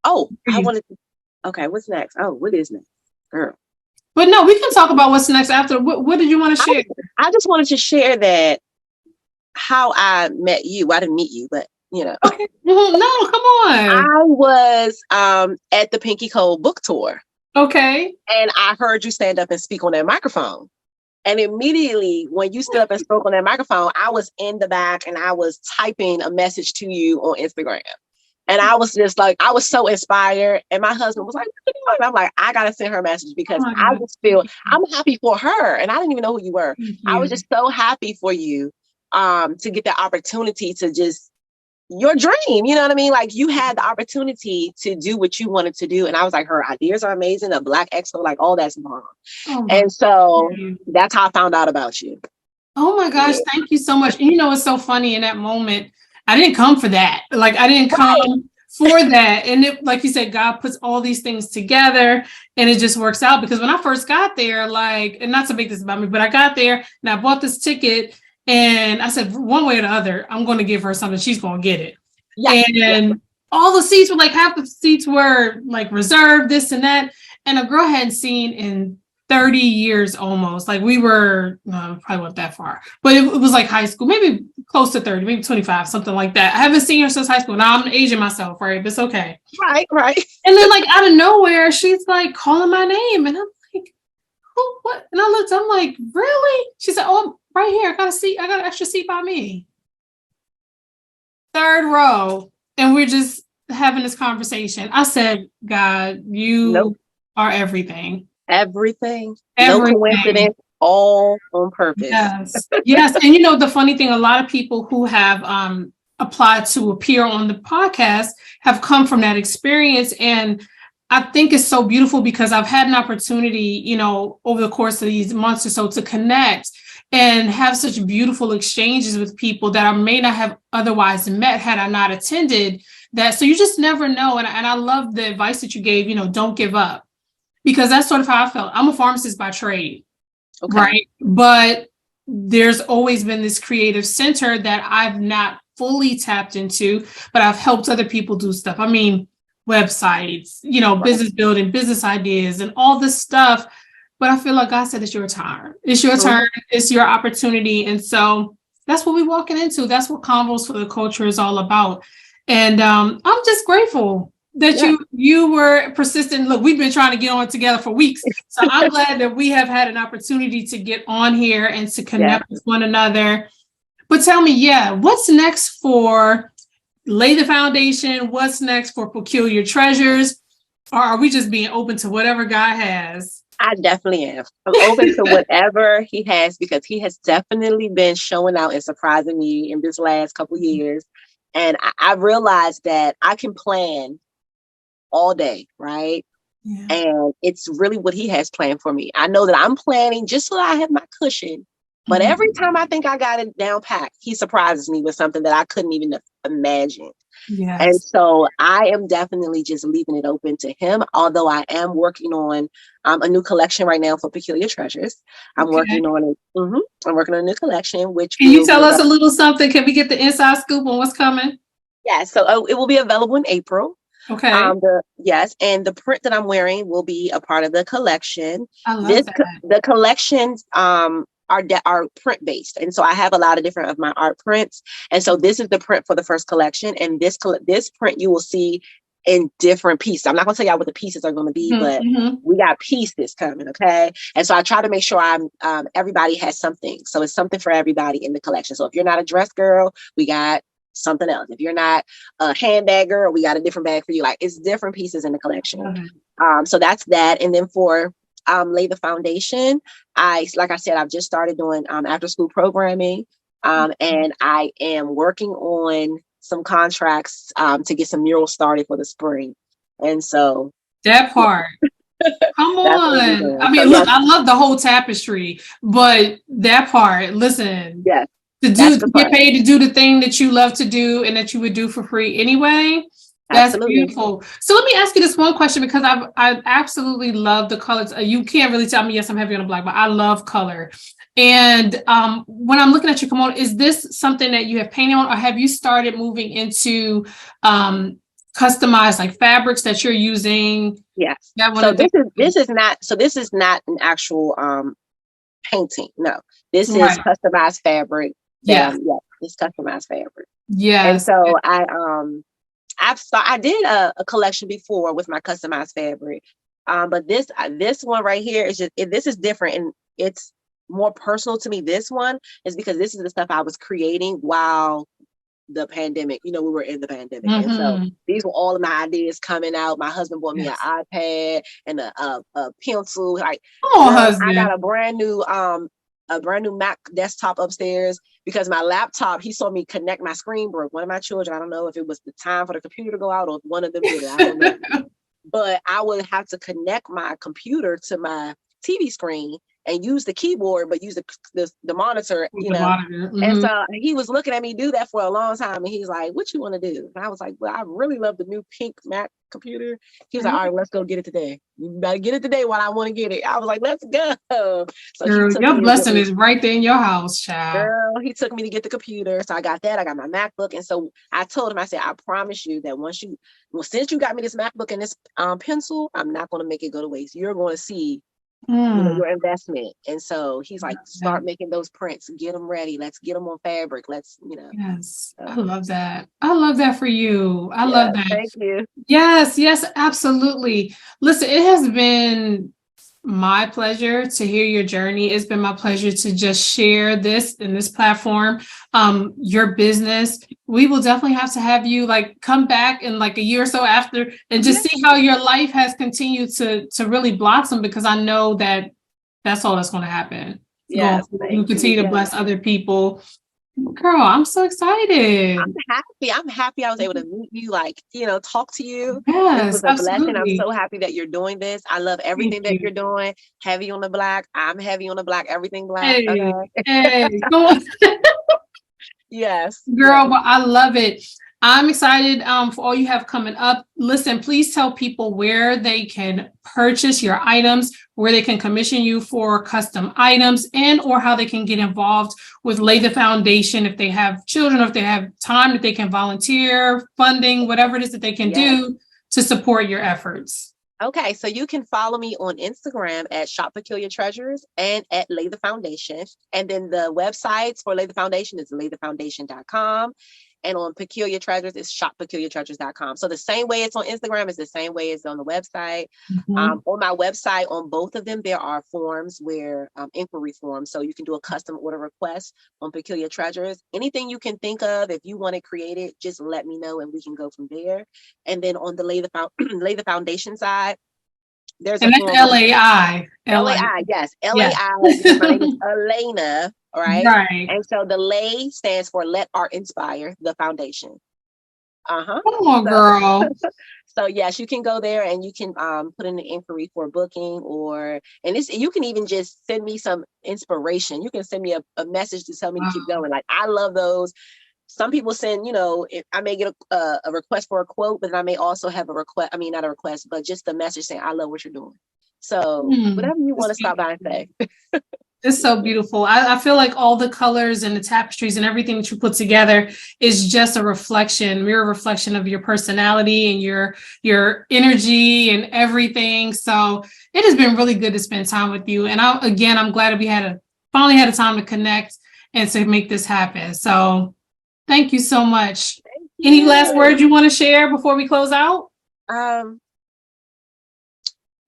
Oh, I wanted to. Okay, what's next? Oh, what is next? Girl. But no, we can talk about what's next after. What did you want to share? I just wanted to share that how I met you. I didn't meet you, but Okay. No, come on. I was at the Pinky Cole book tour. Okay. And I heard you stand up and speak on that microphone. And immediately when you stood up and spoke on that microphone, I was in the back and I was typing a message to you on Instagram. And I was just like, I was so inspired. And my husband was like, what are you doing? And I'm like, I got to send her a message because I just feel I'm happy for her. And I didn't even know who you were. I was just so happy for you to get the opportunity to just your dream. You know what I mean? Like you had the opportunity to do what you wanted to do. And I was like, her ideas are amazing. A Black Expo, like all that's bomb. And so that's how I found out about you. Oh my gosh. Thank you so much. And it's so funny in that moment. I didn't come for that. Like I didn't come for that. And it, like you said, God puts all these things together and it just works out because when I first got there, and not to make this about me, but I got there and I bought this ticket and I said, one way or the other, I'm going to give her something. She's going to get it. And all the seats were half the seats were reserved, this and that. And a girl hadn't seen in 30 years almost. We were, no, probably not that far, but it was high school, maybe close to 30, maybe 25, something like that. I haven't seen her since high school. Now I'm aging myself, right? But it's okay. Right. And then out of nowhere, she's calling my name. And I'm like, who, what? And I looked, I'm like, really? She said, oh, right here. I got a seat. I got an extra seat by me. Third row. And we're just having this conversation. I said, God, you are everything. Everything. No coincidence. All on purpose. Yes. And the funny thing, a lot of people who have applied to appear on the podcast have come from that experience. And I think it's so beautiful because I've had an opportunity, over the course of these months or so to connect and have such beautiful exchanges with people that I may not have otherwise met had I not attended that. So you just never know. And I love the advice that you gave, don't give up, because that's sort of how I felt. I'm a pharmacist by trade, right? But there's always been this creative center that I've not fully tapped into, but I've helped other people do stuff. I mean, websites, business building, business ideas, and all this stuff. But I feel like God said, it's your time. It's your turn. It's your opportunity. And so that's what we're walking into. That's what Convos for the Culture is all about. And I'm just grateful that you were persistent. Look, we've been trying to get on together for weeks. So I'm glad that we have had an opportunity to get on here and to connect with one another. But tell me, what's next for Lay the Foundation? What's next for Peculiar Treasures? Or are we just being open to whatever God has? I definitely am. I'm open to whatever he has because he has definitely been showing out and surprising me in this last couple of years. And I realized that I can plan all day, right? Yeah. And it's really what he has planned for me. I know that I'm planning just so I have my cushion. But every time I think I got it down packed, he surprises me with something that I couldn't even imagine. Yes. And so I am definitely just leaving it open to him, although I am working on a new collection right now for Peculiar Treasures. I'm working on a new collection, which can you tell us a little something? Can we get the inside scoop on what's coming? Yeah, so it will be available in April. Okay. And the print that I'm wearing will be a part of the collection. I love that. The collections are print based, and so I have a lot of different of my art prints, and so this is the print for the first collection, and this print you will see in different pieces. I'm not going to tell y'all what the pieces are going to be, but we got pieces coming, okay? And so I try to make sure everybody has something, so it's something for everybody in the collection. So if you're not a dress girl, we got something else. If you're not a handbag girl, we got a different bag for you. Like, it's different pieces in the collection. So that's that. And then for Lay the Foundation, like I said, I've just started doing after school programming, and I am working on some contracts to get some murals started for the spring. And so that part. Come on. I mean, so, look, I love the whole tapestry, but that part, listen, yes, to get paid to do the thing that you love to do and that you would do for free anyway. That's absolutely beautiful. So let me ask you this one question, because I absolutely love the colors. You can't really tell me, yes, I'm heavy on the black, but I love color. And when I'm looking at your kimono, is this something that you have painted on, or have you started moving into customized like fabrics that you're using? Yes. So this is not an actual painting. No, this is customized fabric. It's customized fabric. Yes. And so I did a collection before with my customized fabric, but this one right here is this is different, and it's more personal to me. This one is because this is the stuff I was creating while the pandemic, we were in the pandemic. And so these were all of my ideas coming out. My husband bought me an iPad and a pencil. Like, I got a brand new Mac desktop upstairs because my laptop, he saw me connect, my screen broke. One of my children, I don't know if it was the time for the computer to go out or if one of them did it, I don't know. But I would have to connect my computer to my TV screen and use the keyboard, but use the monitor, And so he was looking at me do that for a long time. And he's like, what you want to do? And I was like, well, I really love the new pink Mac computer. He was like, all right, let's go get it today. You better get it today while I want to get it. I was like, let's go. So girl, your blessing is right there in your house, child. Girl, he took me to get the computer. So I got that. I got my MacBook. And so I told him, I said, I promise you that since you got me this MacBook and this pencil, I'm not going to make it go to waste. You're going to see your investment. And so he's like, start making those prints, get them ready, let's get them on fabric, yes. I love that for you. I love that. Thank you. Yes, absolutely. Listen, it has been my pleasure to hear your journey. It's been my pleasure to just share this in this platform, your business. We will definitely have to have you come back in a year or so after and just see how your life has continued to really blossom, because I know that that's all that's going to happen. Yeah, you continue to bless other people. Girl, I'm so excited. I'm happy I was able to meet you, talk to you. Yes, it was a blessing. I'm so happy that you're doing this. I love everything that you're doing. Heavy on the black. I'm heavy on the black. Everything black. Hey, go on. Yes. Girl, well, I love it. I'm excited for all you have coming up. Listen, please tell people where they can purchase your items, where they can commission you for custom items, and or how they can get involved with Lay the Foundation if they have children, or if they have time that they can volunteer, funding, whatever it is that they can do to support your efforts. Okay, so you can follow me on Instagram at Shop Peculiar Treasures and at Lay the Foundation. And then the websites for Lay the Foundation is laythefoundation.com. And on Peculiar Treasures, it's shoppeculiartreasures.com. So the same way it's on Instagram is the same way it's on the website. On my website, on both of them, there are forms where inquiry forms. So you can do a custom order request on Peculiar Treasures. Anything you can think of, if you want to create it, just let me know and we can go from there. And then on the Lay the Foundation side, there's and that's LAI. LAI, yes. LAI. My name is Alaina, right? And so the Lay stands for Let Art Inspire the Foundation. Come on, girl. So yes, you can go there and you can put in an inquiry for booking, you can even just send me some inspiration. You can send me a message to tell me to keep going. I love those. Some people send, I may get a request for a quote, but I may also have not a request, but just a message saying, I love what you're doing. So whatever you want to stop by and say. It's so beautiful. I feel like all the colors and the tapestries and everything that you put together is just a reflection, mirror reflection of your personality and your energy and everything. So it has been really good to spend time with you. And I'm glad that we finally had a time to connect and to make this happen. So thank you so much. Any last words you want to share before we close out?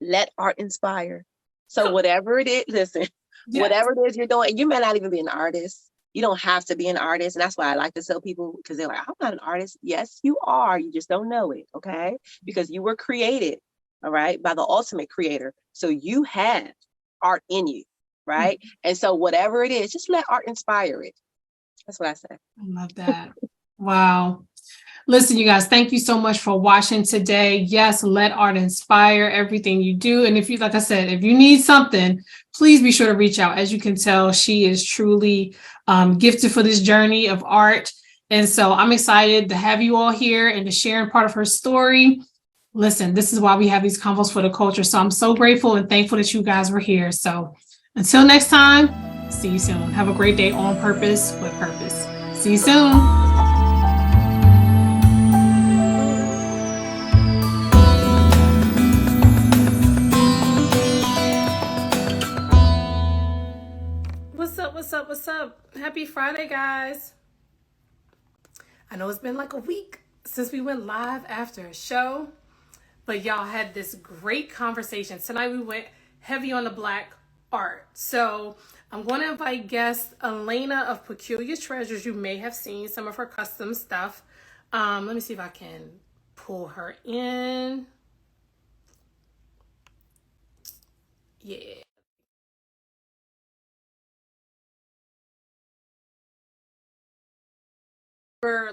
Let art inspire. So whatever it is, listen, yes. Whatever it is you're doing, you may not even be an artist. You don't have to be an artist. And that's why I like to tell people, because they're like, I'm not an artist. Yes, you are. You just don't know it. Okay. Because you were created, all right, by the ultimate creator. So you have art in you. Right. Mm-hmm. And so whatever it is, just let art inspire it. That's what I say. I love that. Wow. Listen, you guys, thank you so much for watching today. Yes, let art inspire everything you do. And if you, like I said, if you need something, please be sure to reach out. As you can tell, she is truly gifted for this journey of art. And so I'm excited to have you all here and to share part of her story. Listen, this is why we have these convos for the culture. So I'm so grateful and thankful that you guys were here. So until next time, see you soon. Have a great day on purpose with purpose. See you soon. What's up? Happy Friday, guys. I know it's been like a week since we went live after a show, but y'all had this great conversation. Tonight we went heavy on the Black art. So I'm going to invite guest Alaina of Peculiar Treasures. You may have seen some of her custom stuff. Let me see if I can pull her in. Yeah.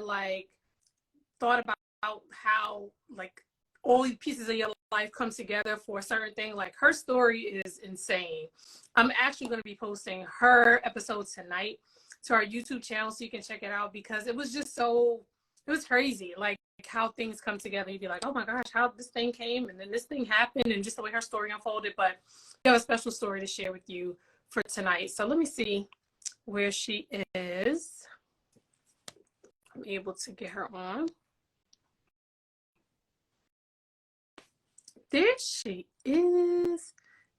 Like thought about how like all these pieces of your life come together for a certain thing. Like her story is insane. I'm actually going to be posting her episode tonight to our YouTube channel so you can check it out, because it was just it was crazy. Like how things come together. You'd be like, oh my gosh, how this thing came and then this thing happened, and just the way her story unfolded. But we have a special story to share with you for tonight. So let me see where she is. I'm able to get her on. There she is.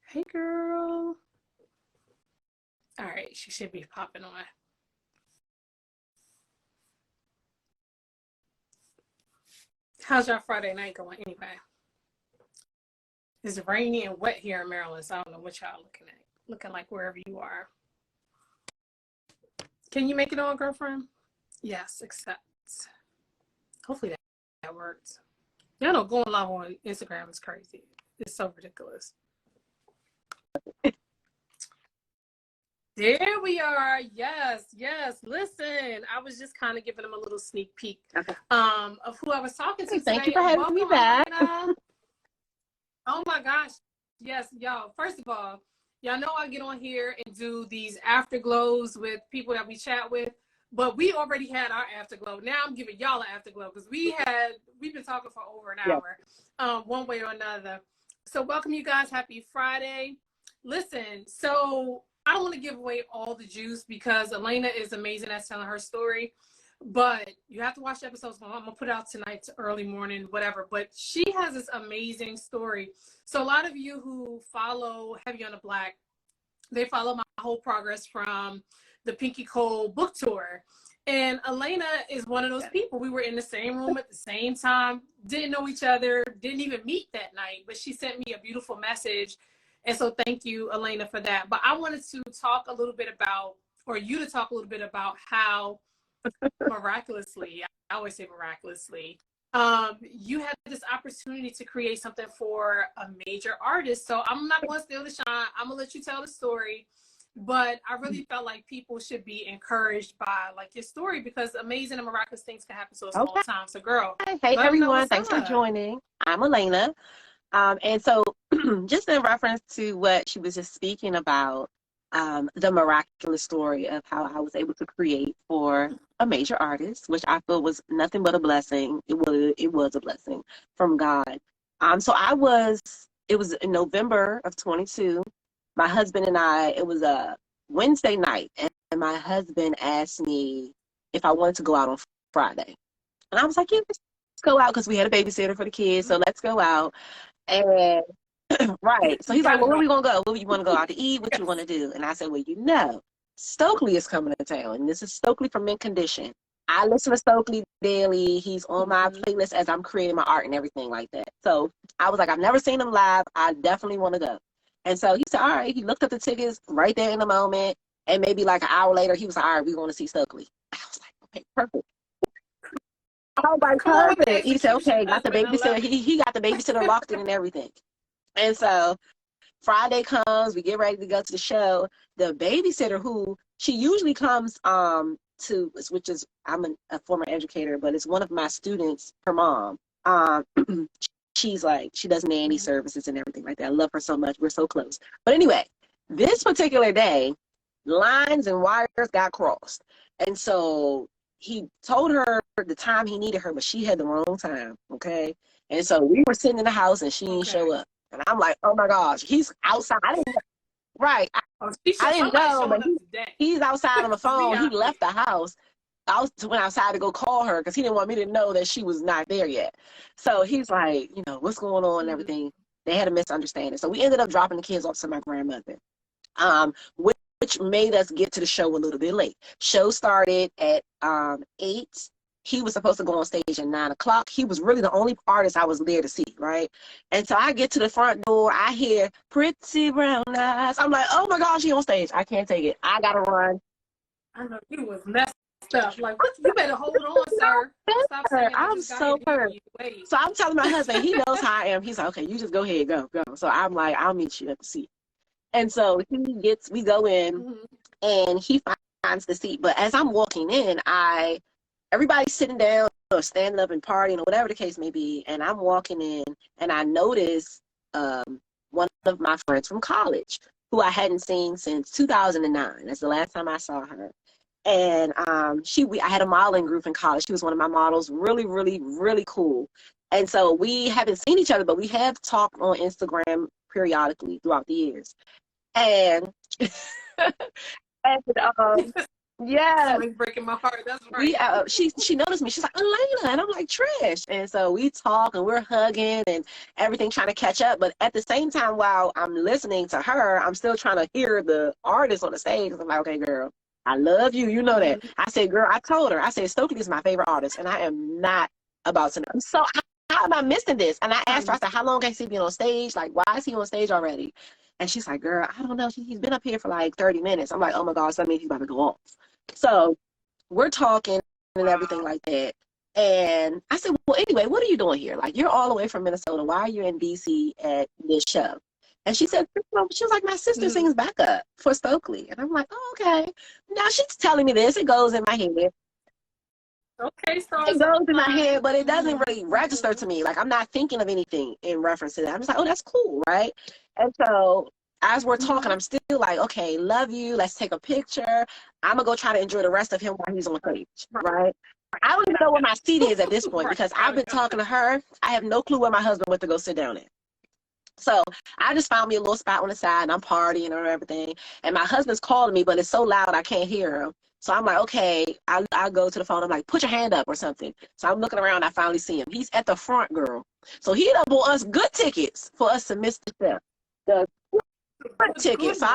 Hey, girl. All right, she should be popping on. How's your Friday night going anyway? It's rainy and wet here in Maryland, so I don't know what y'all looking like wherever you are. Can you make it on, girlfriend? Yes, accept. Hopefully that works. Y'all know going live on Instagram is crazy. It's so ridiculous. There we are. Yes. Listen, I was just kind of giving them a little sneak peek of who I was talking to. Thank you for having me back. Oh my gosh. Yes, y'all. First of all, y'all know I get on here and do these afterglows with people that we chat with. But we already had our afterglow. Now I'm giving y'all an afterglow because we've been talking for over an hour, one way or another. So welcome, you guys. Happy Friday. Listen, so I don't want to give away all the juice because Alaina is amazing at telling her story, but you have to watch the episodes. I'm gonna put it out tonight, early morning, whatever. But she has this amazing story. So a lot of you who follow Heavy on the Black, they follow my whole progress from the Pinky Cole book tour. And Alaina is one of those people. We were in the same room at the same time, didn't know each other, didn't even meet that night, but she sent me a beautiful message. And so thank you, Alaina, for that. But I wanted to talk a little bit about, or you to talk a little bit about how miraculously, I always say miraculously, you had this opportunity to create something for a major artist. So I'm not going to steal the shine. I'm going to let you tell the story. But I really felt like people should be encouraged by like your story, because amazing and miraculous things can happen to us all the time. So girl. Hey everyone, thanks for joining. I'm Alaina. And so just in reference to what she was just speaking about, the miraculous story of how I was able to create for a major artist, which I feel was nothing but a blessing. It was a blessing from God. So it was in November of 22. My husband and I, it was Wednesday night, and my husband asked me if I wanted to go out on Friday. And I was like, yeah, let's go out because we had a babysitter for the kids, so let's go out. And right. So he's like, well, where we gonna go? Where you want to go out to eat? What you want to do? And I said, well, Stokely is coming to town, and this is Stokely from Mint Condition. I listen to Stokely daily. He's on my playlist as I'm creating my art and everything like that. So I was like, I've never seen him live. I definitely want to go. And so he said, all right. He looked up the tickets right there in the moment, and maybe like an hour later, he was like, all right, we want to see Stokely. I was like, okay, perfect. I was like, perfect. He said, okay, got the babysitter. He got the babysitter locked in and everything. And so Friday comes, we get ready to go to the show. The babysitter, who she usually comes to, which is, I'm a former educator, but it's one of my students, her mom. She's like, she does nanny services and everything like that. I love her so much. We're so close. But anyway, this particular day, lines and wires got crossed. And so he told her the time he needed her, but she had the wrong time. Okay. And so we were sitting in the house and she didn't show up. And I'm like, oh my gosh, he's outside. I didn't know. Right. I didn't know, but he's outside on the phone. He left the house. I went outside to go call her because he didn't want me to know that she was not there yet. So he's like, what's going on and everything. They had a misunderstanding. So we ended up dropping the kids off to my grandmother, which made us get to the show a little bit late. Show started at 8. He was supposed to go on stage at 9 o'clock. He was really the only artist I was there to see, right? And so I get to the front door. I hear Pretty Brown Eyes. I'm like, oh my gosh, he on stage. I can't take it. I got to run. I know you was messed up. Like, you better hold on, sir. Stop saying I'm so hurt. So I'm telling my husband, he knows how I am. He's like, okay, you just go ahead, go. So I'm like, I'll meet you at the seat. And so we go in, and he finds the seat. But as I'm walking in, everybody's sitting down or standing up and partying or whatever the case may be. And I'm walking in, and I notice one of my friends from college who I hadn't seen since 2009. That's the last time I saw her. And I had a modeling group in college. She was one of my models. Really, really, really cool. And so we haven't seen each other, but we have talked on Instagram periodically throughout the years. And yeah, breaking my heart. That's right. She noticed me. She's like, Alaina, and I'm like, Trish. And so we talk and we're hugging and everything, trying to catch up. But at the same time, while I'm listening to her, I'm still trying to hear the artist on the stage. I'm like, okay, girl, I love you. You know that. I said, girl, I told her. I said, Stokely is my favorite artist, and I am not about to know. So how am I missing this? And I asked her, I said, how long has he been on stage? Like, why is he on stage already? And she's like, girl, I don't know. He's been up here for like 30 minutes. I'm like, oh my gosh, that means he's about to go off. So we're talking and everything like that. And I said, well, anyway, what are you doing here? Like, you're all the way from Minnesota. Why are you in DC at this show? And she said, she was like, my sister sings backup for Stokely. And I'm like, oh, okay. Now she's telling me this. It goes in my head. Okay, so it goes in my head, but it doesn't really register to me. Like, I'm not thinking of anything in reference to that. I'm just like, oh, that's cool, right? And so as we're talking, I'm still like, okay, love you. Let's take a picture. I'm going to go try to enjoy the rest of him while he's on stage, right? I don't even know where my seat is at this point because I've been talking to her. I have no clue where my husband went to go sit down at. So I just found me a little spot on the side, and I'm partying or everything. And my husband's calling me, but it's so loud I can't hear him. So I'm like, okay, I'll go to the phone. I'm like, put your hand up or something. So I'm looking around. I finally see him. He's at the front, girl. So he done bought us good tickets for us to miss the show. The tickets. So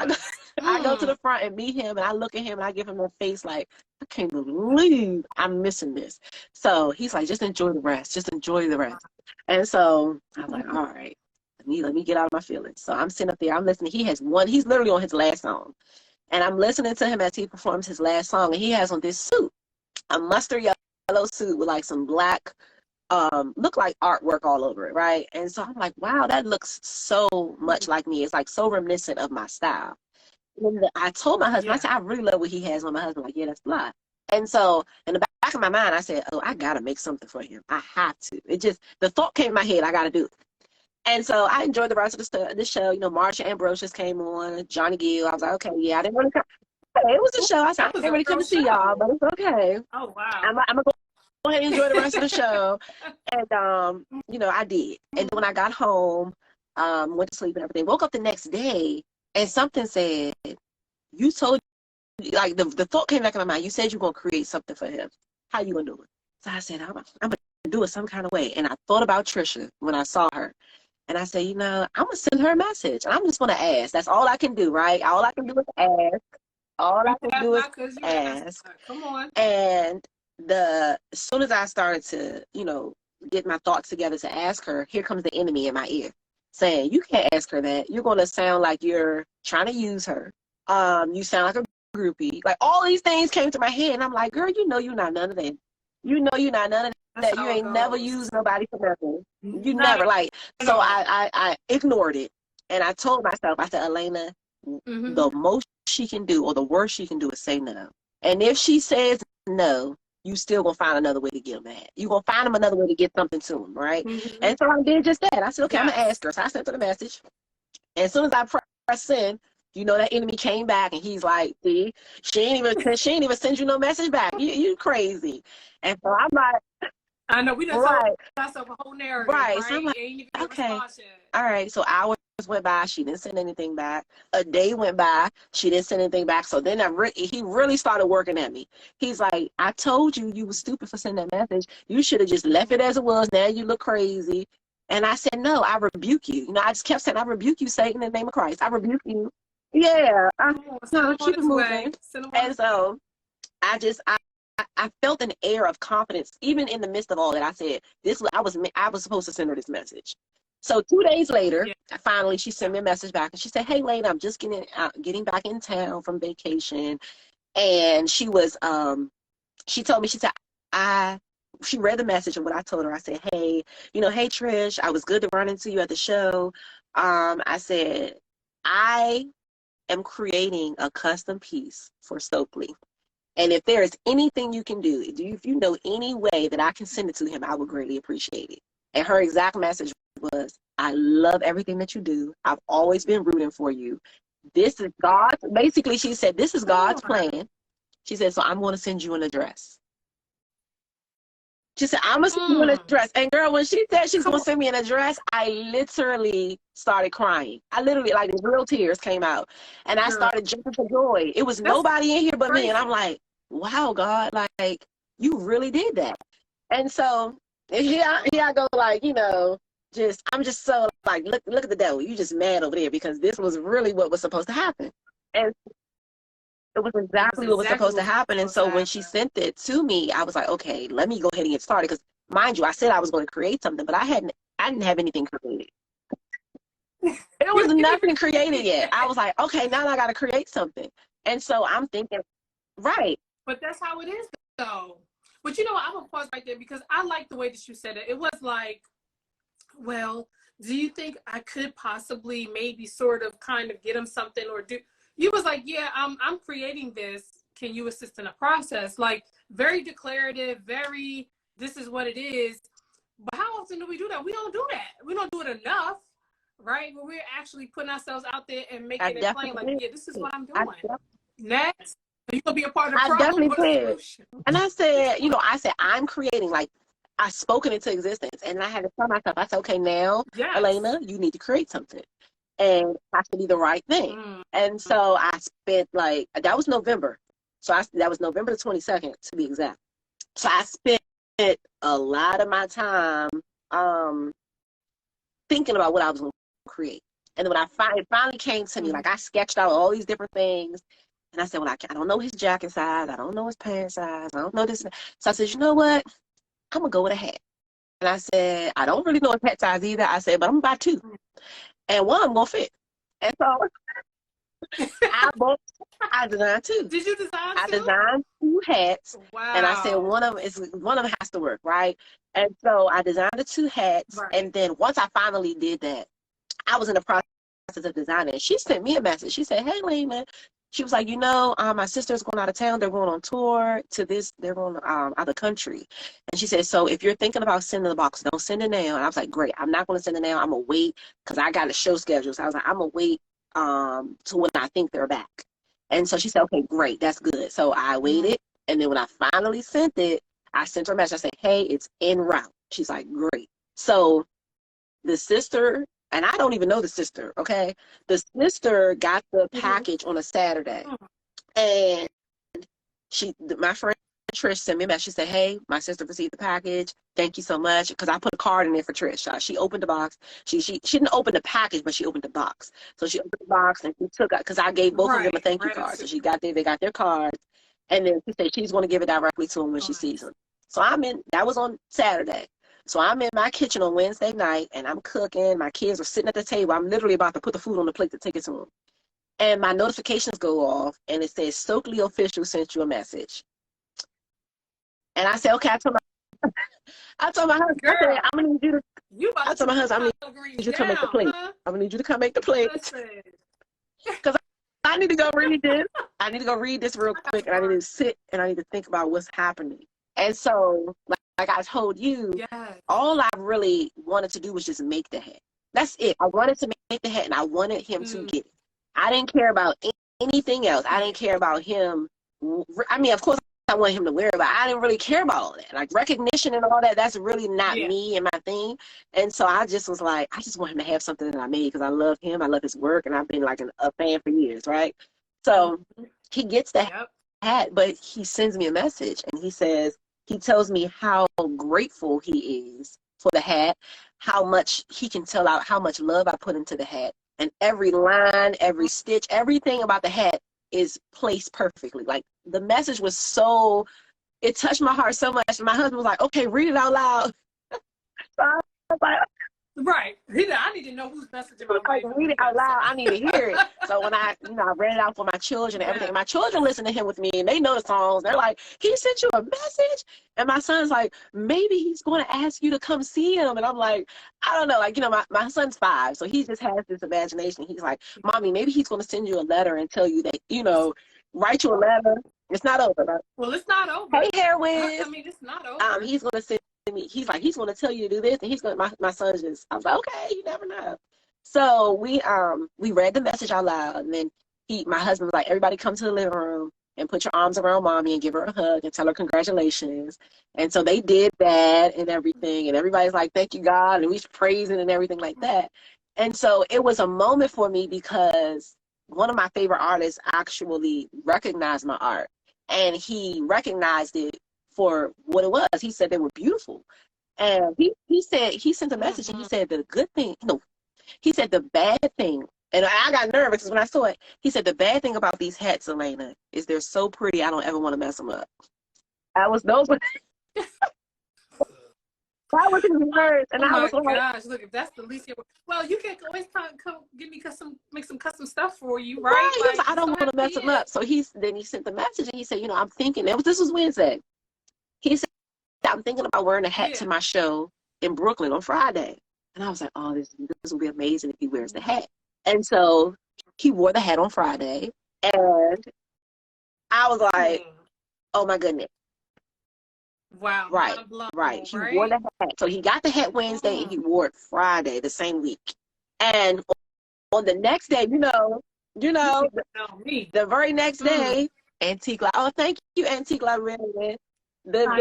I go to the front and meet him, and I look at him, and I give him a face like, I can't believe I'm missing this. So he's like, just enjoy the rest. Just enjoy the rest. And so I'm like, all right. Let me get out of my feelings. So I'm sitting up there. I'm listening. He's literally on his last song. And I'm listening to him as he performs his last song. And he has on this suit, a mustard yellow suit with like some black, look like artwork all over it, right? And so I'm like, wow, that looks so much like me. It's like so reminiscent of my style. And I told my husband, I said, I really love what he has on. My husband, like, yeah, that's fly. And so in the back of my mind, I said, oh, I got to make something for him. I have to. The thought came in my head, I got to do it. And so I enjoyed the rest of the show. You know, Marsha Ambrosius came on, Johnny Gill. I was like, okay, yeah, I didn't want to come. It was a show. I said, I didn't really come to see y'all, but it's okay. Oh, wow. I'm going to go ahead and enjoy the rest of the show. And, you know, I did. And then when I got home, went to sleep and everything, woke up the next day, and something said, you told, like, the thought came back in my mind. You said you're going to create something for him. How you going to do it? So I said, I'm going to do it some kind of way. And I thought about Trisha when I saw her. And I said, you know, I'm going to send her a message. And I'm just going to ask. That's all I can do, right? All I can do is ask. All I can do is ask. Come on. And as soon as I started to, you know, get my thoughts together to ask her, here comes the enemy in my ear saying, you can't ask her that. You're going to sound like you're trying to use her. You sound like a groupie. Like, all these things came to my head. And I'm like, girl, you know you're not none of that. You know you're not none of that. You ain't never used nobody for nothing. You never. Like, so I ignored it. And I told myself, I said, Alaina, the most she can do, or the worst she can do, is say no. And if she says no, you still gonna find another way to get him mad. You gonna find him another way to get something to him, right? And so I did just that. I said, okay, I'm gonna ask her. So I sent her the message. And as soon as I press send, you know, that enemy came back, and he's like, see, she ain't even send you no message back. You crazy. And so I'm like, I know, we just told ourselves a whole narrative, right? So I'm like, ain't even okay, all right. So hours went by, she didn't send anything back. A day went by, she didn't send anything back. So then he really started working at me. He's like, I told you you were stupid for sending that message. You should have just left it as it was. Now you look crazy. And I said, no, I rebuke you. You know, I just kept saying, I rebuke you, Satan, in the name of Christ. I rebuke you. Yeah. No, keep it moving. And so I felt an air of confidence, even in the midst of all that. I said, I was supposed to send her this message. So 2 days later, finally, she sent me a message back, and she said, hey, Alaina, I'm just getting back in town from vacation. And she was, she told me, she said, she read the message, and what I told her, I said, hey, you know, hey, Trish, I was good to run into you at the show. I said, I am creating a custom piece for Stokely. And if there is anything you can do, if you know any way that I can send it to him, I would greatly appreciate it. And her exact message was, I love everything that you do. I've always been rooting for you. This is God's, basically she said, this is God's plan. She said, so I'm going to send you an address. She said, I'm going to send you an address. And girl, when she said she's going to send me an address, I literally started crying. I literally, like, real tears came out. And I started jumping for joy. It was nobody in here but me. And I'm like, wow, God, like, you really did that. And so here I go, like, you know, I'm just so, like, look at the devil. You just mad over there, because this was really what was supposed to happen. And it was exactly what was supposed to happen. And so when she sent it to me, I was like, okay, let me go ahead and get started. Because mind you, I said I was going to create something, but I didn't have anything created. There was nothing created yet. I was like, okay, now I got to create something. And so I'm thinking, right. But that's how it is, though. But you know what? I'm going to pause right there, because I like the way that you said it. It was like, well, do you think I could possibly maybe sort of kind of get him something, or do... You was like, yeah, I'm creating this. Can you assist in the process? Like, very declarative, very, this is what it is. But how often do we do that? We don't do that. We don't do it enough, right? But we're actually putting ourselves out there and making it plain. Like, yeah, this is what I'm doing. Next, are you going to be a part of the problem or the solution? And I said, you know, I'm creating, like, I've spoken into existence. And I had to tell myself, I said, okay, now, Alaina, you need to create something. And it has to be the right thing. And so I spent, like, that was November. So that was November the 22nd, to be exact. So I spent a lot of my time thinking about what I was going to create. And then when it finally came to me, like, I sketched out all these different things. And I said, well, I don't know his jacket size. I don't know his pants size. I don't know this. So I said, you know what? I'm going to go with a hat. And I said, I don't really know his hat size either. I said, but I'm going to buy two. And one I'm going to fit. And so I designed two. Did you design two? I designed two hats. Wow. And I said one of them has to work, right? And so I designed the two hats. Right. And then once I finally did that, I was in the process of designing. She sent me a message. She said, hey, Alaina. She was like, you know, my sister's going out of town. They're going on tour they're going out of the country. And she said, so if you're thinking about sending the box, don't send it now. And I was like, great. I'm not going to send it now. I'm going to wait, because I got a show schedule. So I was like, I'm going to wait to when I think they're back. And so she said, okay, great. That's good. So I waited. And then when I finally sent it, I sent her a message. I said, hey, it's en route. She's like, great. So the sister and I don't even know the sister, okay? The sister got the package on a Saturday. And my friend Trish sent me a message. She said, hey, my sister received the package. Thank you so much. Because I put a card in there for Trish. She opened the box. She didn't open the package, but she opened the box. So she opened the box and she took it, because I gave both of them a thank you card. So she got there, they got their cards. And then she said she's going to give it directly to them when she sees them. So that was on Saturday. So I'm in my kitchen on Wednesday night and I'm cooking. My kids are sitting at the table. I'm literally about to put the food on the plate to take it to them. And my notifications go off and it says Stokely Official sent you a message. And I said, okay, I told my husband, I said, I'm gonna need you to I told my husband, I'm gonna need you to come make the plate. I'm gonna need you to come make the plate. Because I need to go read this. I need to go read this real quick, and I need to sit and I need to think about what's happening. And so, like I told you, all I really wanted to do was just make the hat. That's it. I wanted to make the hat, and I wanted him to get it. I didn't care about anything else. I didn't care about him. I mean, of course, I want him to wear it, but I didn't really care about all that. Like recognition and all that, that's really not me and my thing. And so I just was like, I just want him to have something that I made because I love him. I love his work. And I've been like a fan for years, right? So he gets the hat, but he sends me a message and he tells me how grateful he is for the hat, how much he can tell out how much love I put into the hat. And every line, every stitch, everything about the hat is placed perfectly. Like the message was it touched my heart so much. My husband was like, okay, read it out loud. So I was like, right. I need to know whose message am I like, read it out loud. I need to hear it. So when I read it out for my children and everything, my children listen to him with me and they know the songs. They're like, he sent you a message? And my son's like, maybe he's going to ask you to come see him. And I'm like, I don't know. Like, my son's 5, so he just has this imagination. He's like, Mommy, maybe he's going to send you a letter and tell you that, write you a letter. It's not over. Right? Well, it's not over. Hey, Hair Wiz. I mean, it's not over. He's going to send me. He's like, he's going to tell you to do this. And he's going to, my son just, I was like, okay, you never know. So we read the message out loud. And then my husband was like, everybody come to the living room and put your arms around Mommy and give her a hug and tell her congratulations. And so they did that and everything. And everybody's like, thank you, God. And we praising and everything like that. And so it was a moment for me because one of my favorite artists actually recognized my art. And he recognized it for what it was. He said they were beautiful. And he sent a message and he said the good thing, he said the bad thing, and I got nervous because when I saw it, he said the bad thing about these hats, Alaina, is they're so pretty I don't ever want to mess them up. Those were that was his words, and I was like, gosh, look, if that's the least well, you can always come give me make some custom stuff for you, right? Like, I don't want to mess them up. So he sent the message and he said, I'm thinking, this was Wednesday. He said, I'm thinking about wearing a hat to my show in Brooklyn on Friday. And I was like, oh, this will be amazing if he wears the hat. And so he wore the hat on Friday. And I was like, oh, my goodness. Wow. Right. He wore the hat. So he got the hat Wednesday and he wore it Friday the same week. And on the next day, the very next day, Antique Live. Oh, thank you, Antique Live. The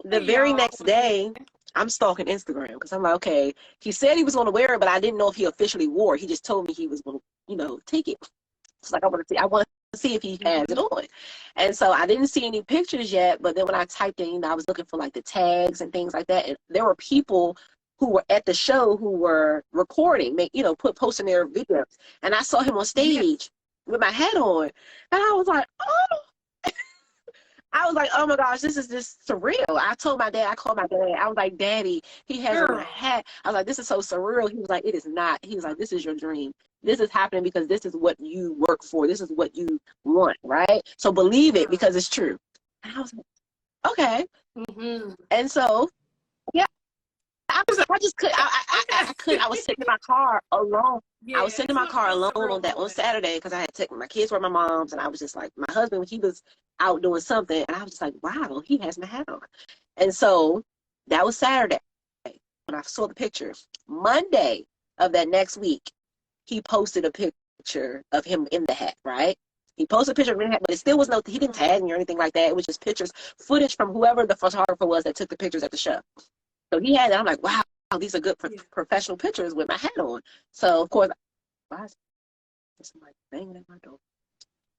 very next day, I'm stalking Instagram because I'm like, okay, he said he was going to wear it, but I didn't know if he officially wore it. He just told me he was going to, take it. It's like, I want to see if he has it on. And so I didn't see any pictures yet, but then when I typed in, I was looking for like the tags and things like that. And there were people who were at the show who were recording, posting their videos. And I saw him on stage with my hat on. And I was like, oh. I was like, oh my gosh, this is just surreal. I called my dad. I was like, Daddy, he has on a hat. I was like, this is so surreal. He was like, it is not. He was like, this is your dream. This is happening because this is what you work for. This is what you want, right? So believe it because it's true. And I was like, okay. And so, I was sitting in my car alone. I was sitting in my car alone on Saturday because I had taken my kids were at my mom's, and I was just like, my husband, he was out doing something, and I was just like, wow, he has my hat on. And so that was Saturday when I saw the picture. Monday of that next week, he posted a picture of him in the hat, right? He posted a picture of him in the hat, but it still was he didn't tag me or anything like that. It was just footage from whoever the photographer was that took the pictures at the show. So he had it. I'm like, wow, these are good professional pictures with my hat on. So of course, why is somebody banging at my door?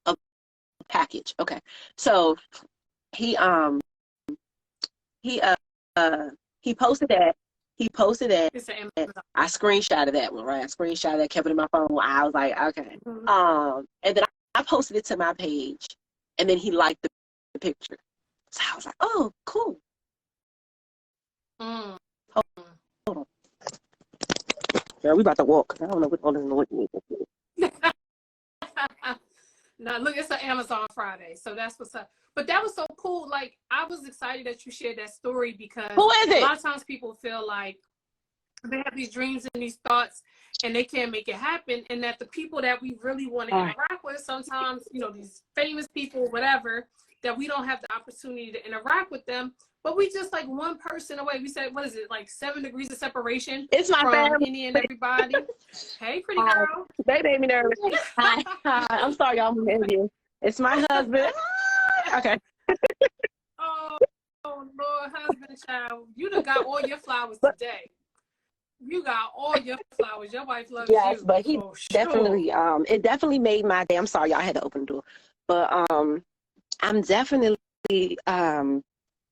A package. Okay. So he he uh, he posted that. He posted that. It's an I screenshotted that one, right? I screenshotted that, kept it in my phone. I was like, okay. And then I posted it to my page, and then he liked the picture. So I was like, oh, cool. Hold on. Girl, we about to walk. I don't know what all this noise is. Now look, it's an Amazon Friday, so that's what's up. But that was so cool. Like, I was excited that you shared that story because Who is it? a lot of times people feel like they have these dreams and these thoughts and they can't make it happen, and that the people that we really want to interact with, sometimes, you know, these famous people, whatever, that we don't have the opportunity to interact with them, but we just like one person away. We said, what is it, like 7 degrees of separation? It's my from family. any and everybody. Hey, pretty girl. They made me nervous. Hi. I'm sorry, y'all. It's my husband. Okay. Oh, Lord, husband, child, you done got all your flowers today. You got all your flowers. Your wife loves you. Yes, but he definitely, it definitely made my day. I'm sorry, y'all had to open the door. But I'm definitely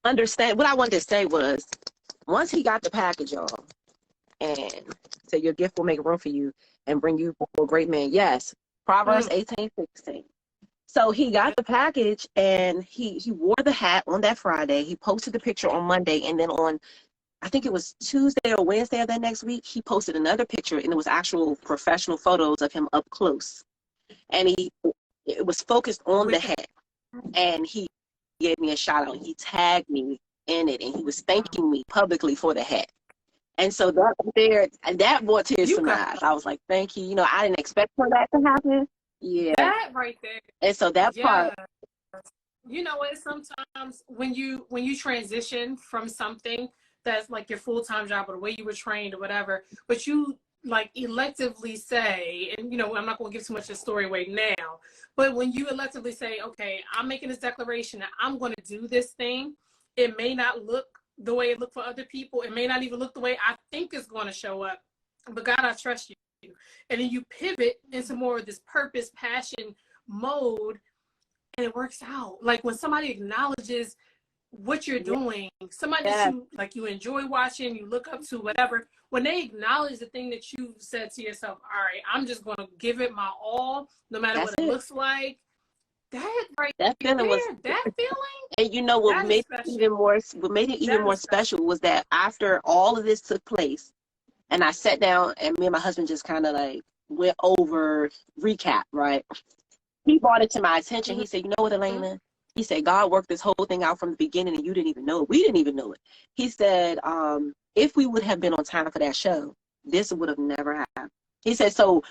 understand. What I wanted to say was, once he got the package, y'all, and said your gift will make room for you and bring you for a great man. Yes, Proverbs 18:16. So he got the package and he wore the hat on that Friday. He posted the picture on Monday, and then on, I think it was Tuesday or Wednesday of that next week, he posted another picture, and it was actual professional photos of him up close. And it was focused on the hat. And he gave me a shout out. He tagged me in it, and he was thanking me publicly for the hat. And so that brought tears to my eyes. I was like, thank you. You know, I didn't expect for that to happen. Yeah. That right there. And so that part. You know what? Sometimes when you transition from something that's like your full-time job or the way you were trained or whatever, but you like electively say, and you know, I'm not going to give too much of the story away now, but when you electively say, okay, I'm making this declaration that I'm going to do this thing, it may not look the way it looked for other people. It may not even look the way I think it's going to show up, but God, I trust you. And then you pivot into more of this purpose, passion mode, and it works out. Like when somebody acknowledges what you're doing, somebody that you enjoy watching, you look up to, whatever, when they acknowledge the thing that you said to yourself, all right, I'm just going to give it my all, no matter what it looks like. That feeling was that feeling. And you know what made it even more special was that after all of this took place, and I sat down and me and my husband just kind of like went over recap, right? He brought it to my attention. He said, you know what, Alaina? He said, God worked this whole thing out from the beginning and you didn't even know it. We didn't even know it. He said, if we would have been on time for that show, this would have never happened. He said, so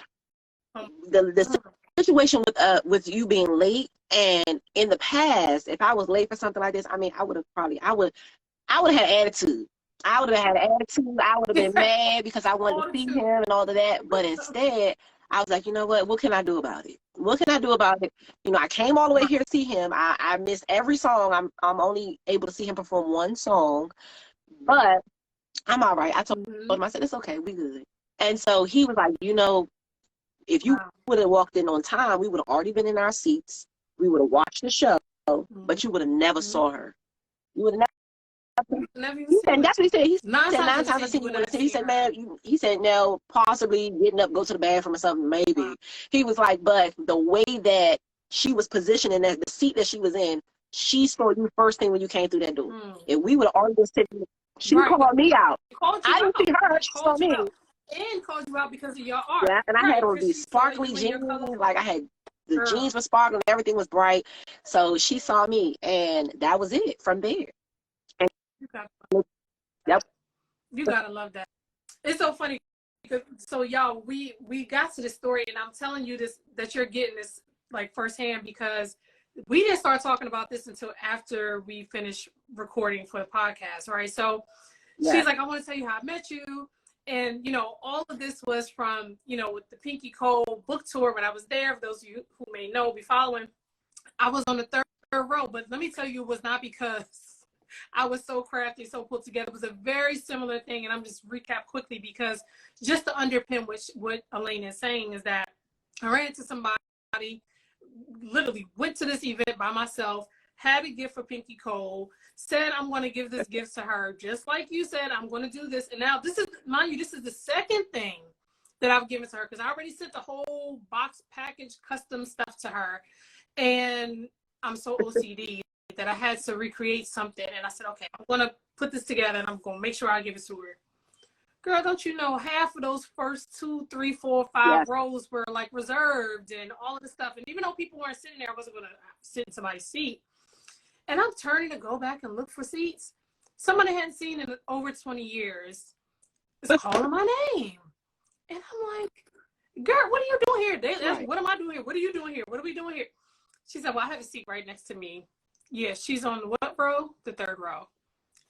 the situation with you being late, and in the past, if I was late for something like this, I mean, I would have had attitude. I would have had attitude. I would have been mad because I wanted to see him and all of that. But instead, I was like, you know what? What can I do about it? What can I do about it? You know, I came all the way here to see him. I missed every song. I'm only able to see him perform one song, but I'm all right. I told him, I said, it's okay. We good. And so he was like, you know, if you would have walked in on time, we would have already been in our seats. We would have watched the show, but you would have never saw her. You would have never. And that's what he said. He said 9 times out of 10. He said, man, he said, now possibly getting up, go to the bathroom or something, maybe. He was like, but the way that she was positioned in the seat that she was in, she saw you first thing when you came through that door. If we would have already been sitting, she called me out. I didn't see her. She saw me. And called you out because of your art. Yeah, and I had on these sparkly jeans. Like I had the jeans were sparkling, everything was bright. So she saw me, and that was it from there. And you gotta love that. It's so funny because so y'all, we got to this story, and I'm telling you this that you're getting this like firsthand because we didn't start talking about this until after we finished recording for the podcast, right? So she's like, I want to tell you how I met you. And, you know, all of this was from, you know, with the Pinky Cole book tour when I was there. For those of you who may know, be following, I was on the third row. But let me tell you, it was not because I was so crafty, so put together. It was a very similar thing. And I'm just recap quickly because just to underpin what Alaina is saying is that I ran into somebody, literally went to this event by myself, had a gift for Pinky Cole, said I'm going to give this gift to her, just like you said, I'm going to do this. And now this is, mind you, this is the second thing that I've given to her because I already sent the whole box package custom stuff to her. And I'm so OCD that I had to recreate something. And I said, okay, I'm going to put this together and I'm going to make sure I give it to her. Girl, don't you know half of those first 2, 3, 4, 5 rows were like reserved and all of this stuff. And even though people weren't sitting there, I wasn't going to sit in somebody's seat. And I'm turning to go back and look for seats. Someone I hadn't seen in over 20 years is calling my name. And I'm like, girl, what are you doing here? They asked, what am I doing here? What are you doing here? What are we doing here? She said, well, I have a seat right next to me. Yeah, she's on what row? The 3rd row.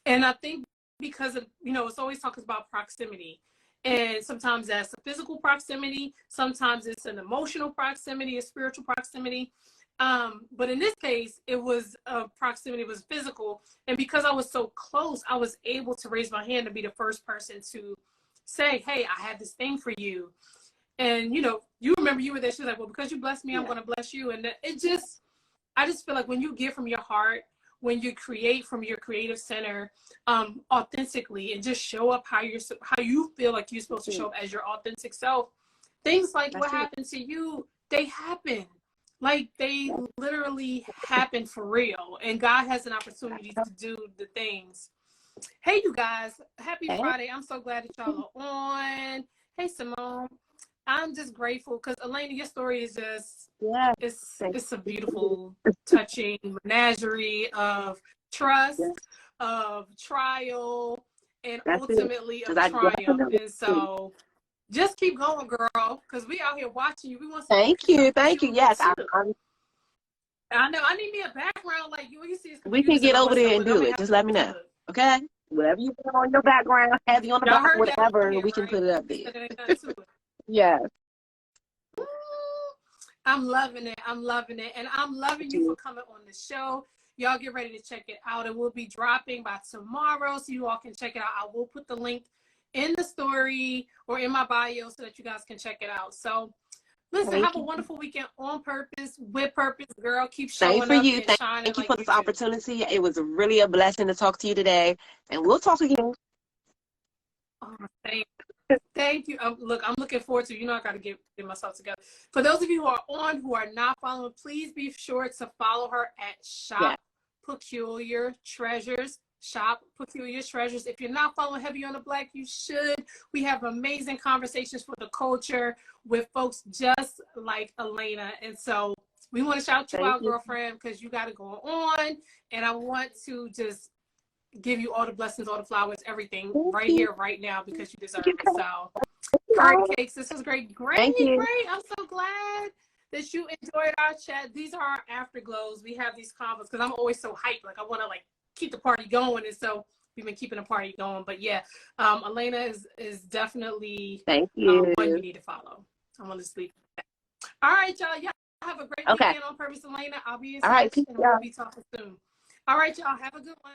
And I think because of, you know, it's always talking about proximity. And sometimes that's a physical proximity. Sometimes it's an emotional proximity, a spiritual proximity. But in this case, it was proximity, it was physical. And because I was so close, I was able to raise my hand to be the first person to say, hey, I have this thing for you. And, you know, you remember you were there. She's like, well, because you blessed me, I'm going to bless you. And it just, I just feel like when you give from your heart, when you create from your creative center authentically and just show up how you feel like you're supposed to show up as your authentic self, things like what happened to you, they happen. Like they literally happen for real. And God has an opportunity to do the things. Hey, you guys, happy Friday. I'm so glad that y'all are on. Hey, Simone. I'm just grateful because Alaina, your story is just, it's a beautiful, touching menagerie of trust, of trial, and ultimately of triumph. And so just keep going, girl, because we out here watching you. We want some Thank you. Yes, I know. I need me a background like you. You see, we can get over there and do it. Just let me know. Okay? Whatever you put on your background, have you on the back, whatever, we can put it up there. Yes. I'm loving it. I'm loving it. And I'm loving you for coming on the show. Y'all get ready to check it out. It will be dropping by tomorrow, so you all can check it out. I will put the link in the story or in my bio so that you guys can check it out. So listen, have a wonderful weekend on purpose, with purpose, girl. Keep showing up and shining. Thank you for this opportunity. It was really a blessing to talk to you today. And we'll talk again. Oh, thank you. Look, I'm looking forward to, you know, I got to get myself together. For those of you who are on, who are not following, please be sure to follow her at Shop Peculiar Treasures. Shop Peculiar Treasures. If you're not following Heavy on the Black, you should. We have amazing conversations for the culture with folks just like Alaina. And so we want to shout you out, girlfriend, because you got to go on. And I want to just give you all the blessings, all the flowers, everything right here, right now, because you deserve it. So, all right, Cakes, this was great. Great. I'm so glad that you enjoyed our chat. These are our afterglows. We have these convos because I'm always so hyped. Like, I want to, like, keep the party going. And so we've been keeping the party going. But, yeah, Alaina is definitely one you need to follow. I'm going to sleep. All right, y'all. Y'all have a great weekend on purpose, Alaina. I'll be in touch, and we'll be talking soon. All right, y'all. Have a good one.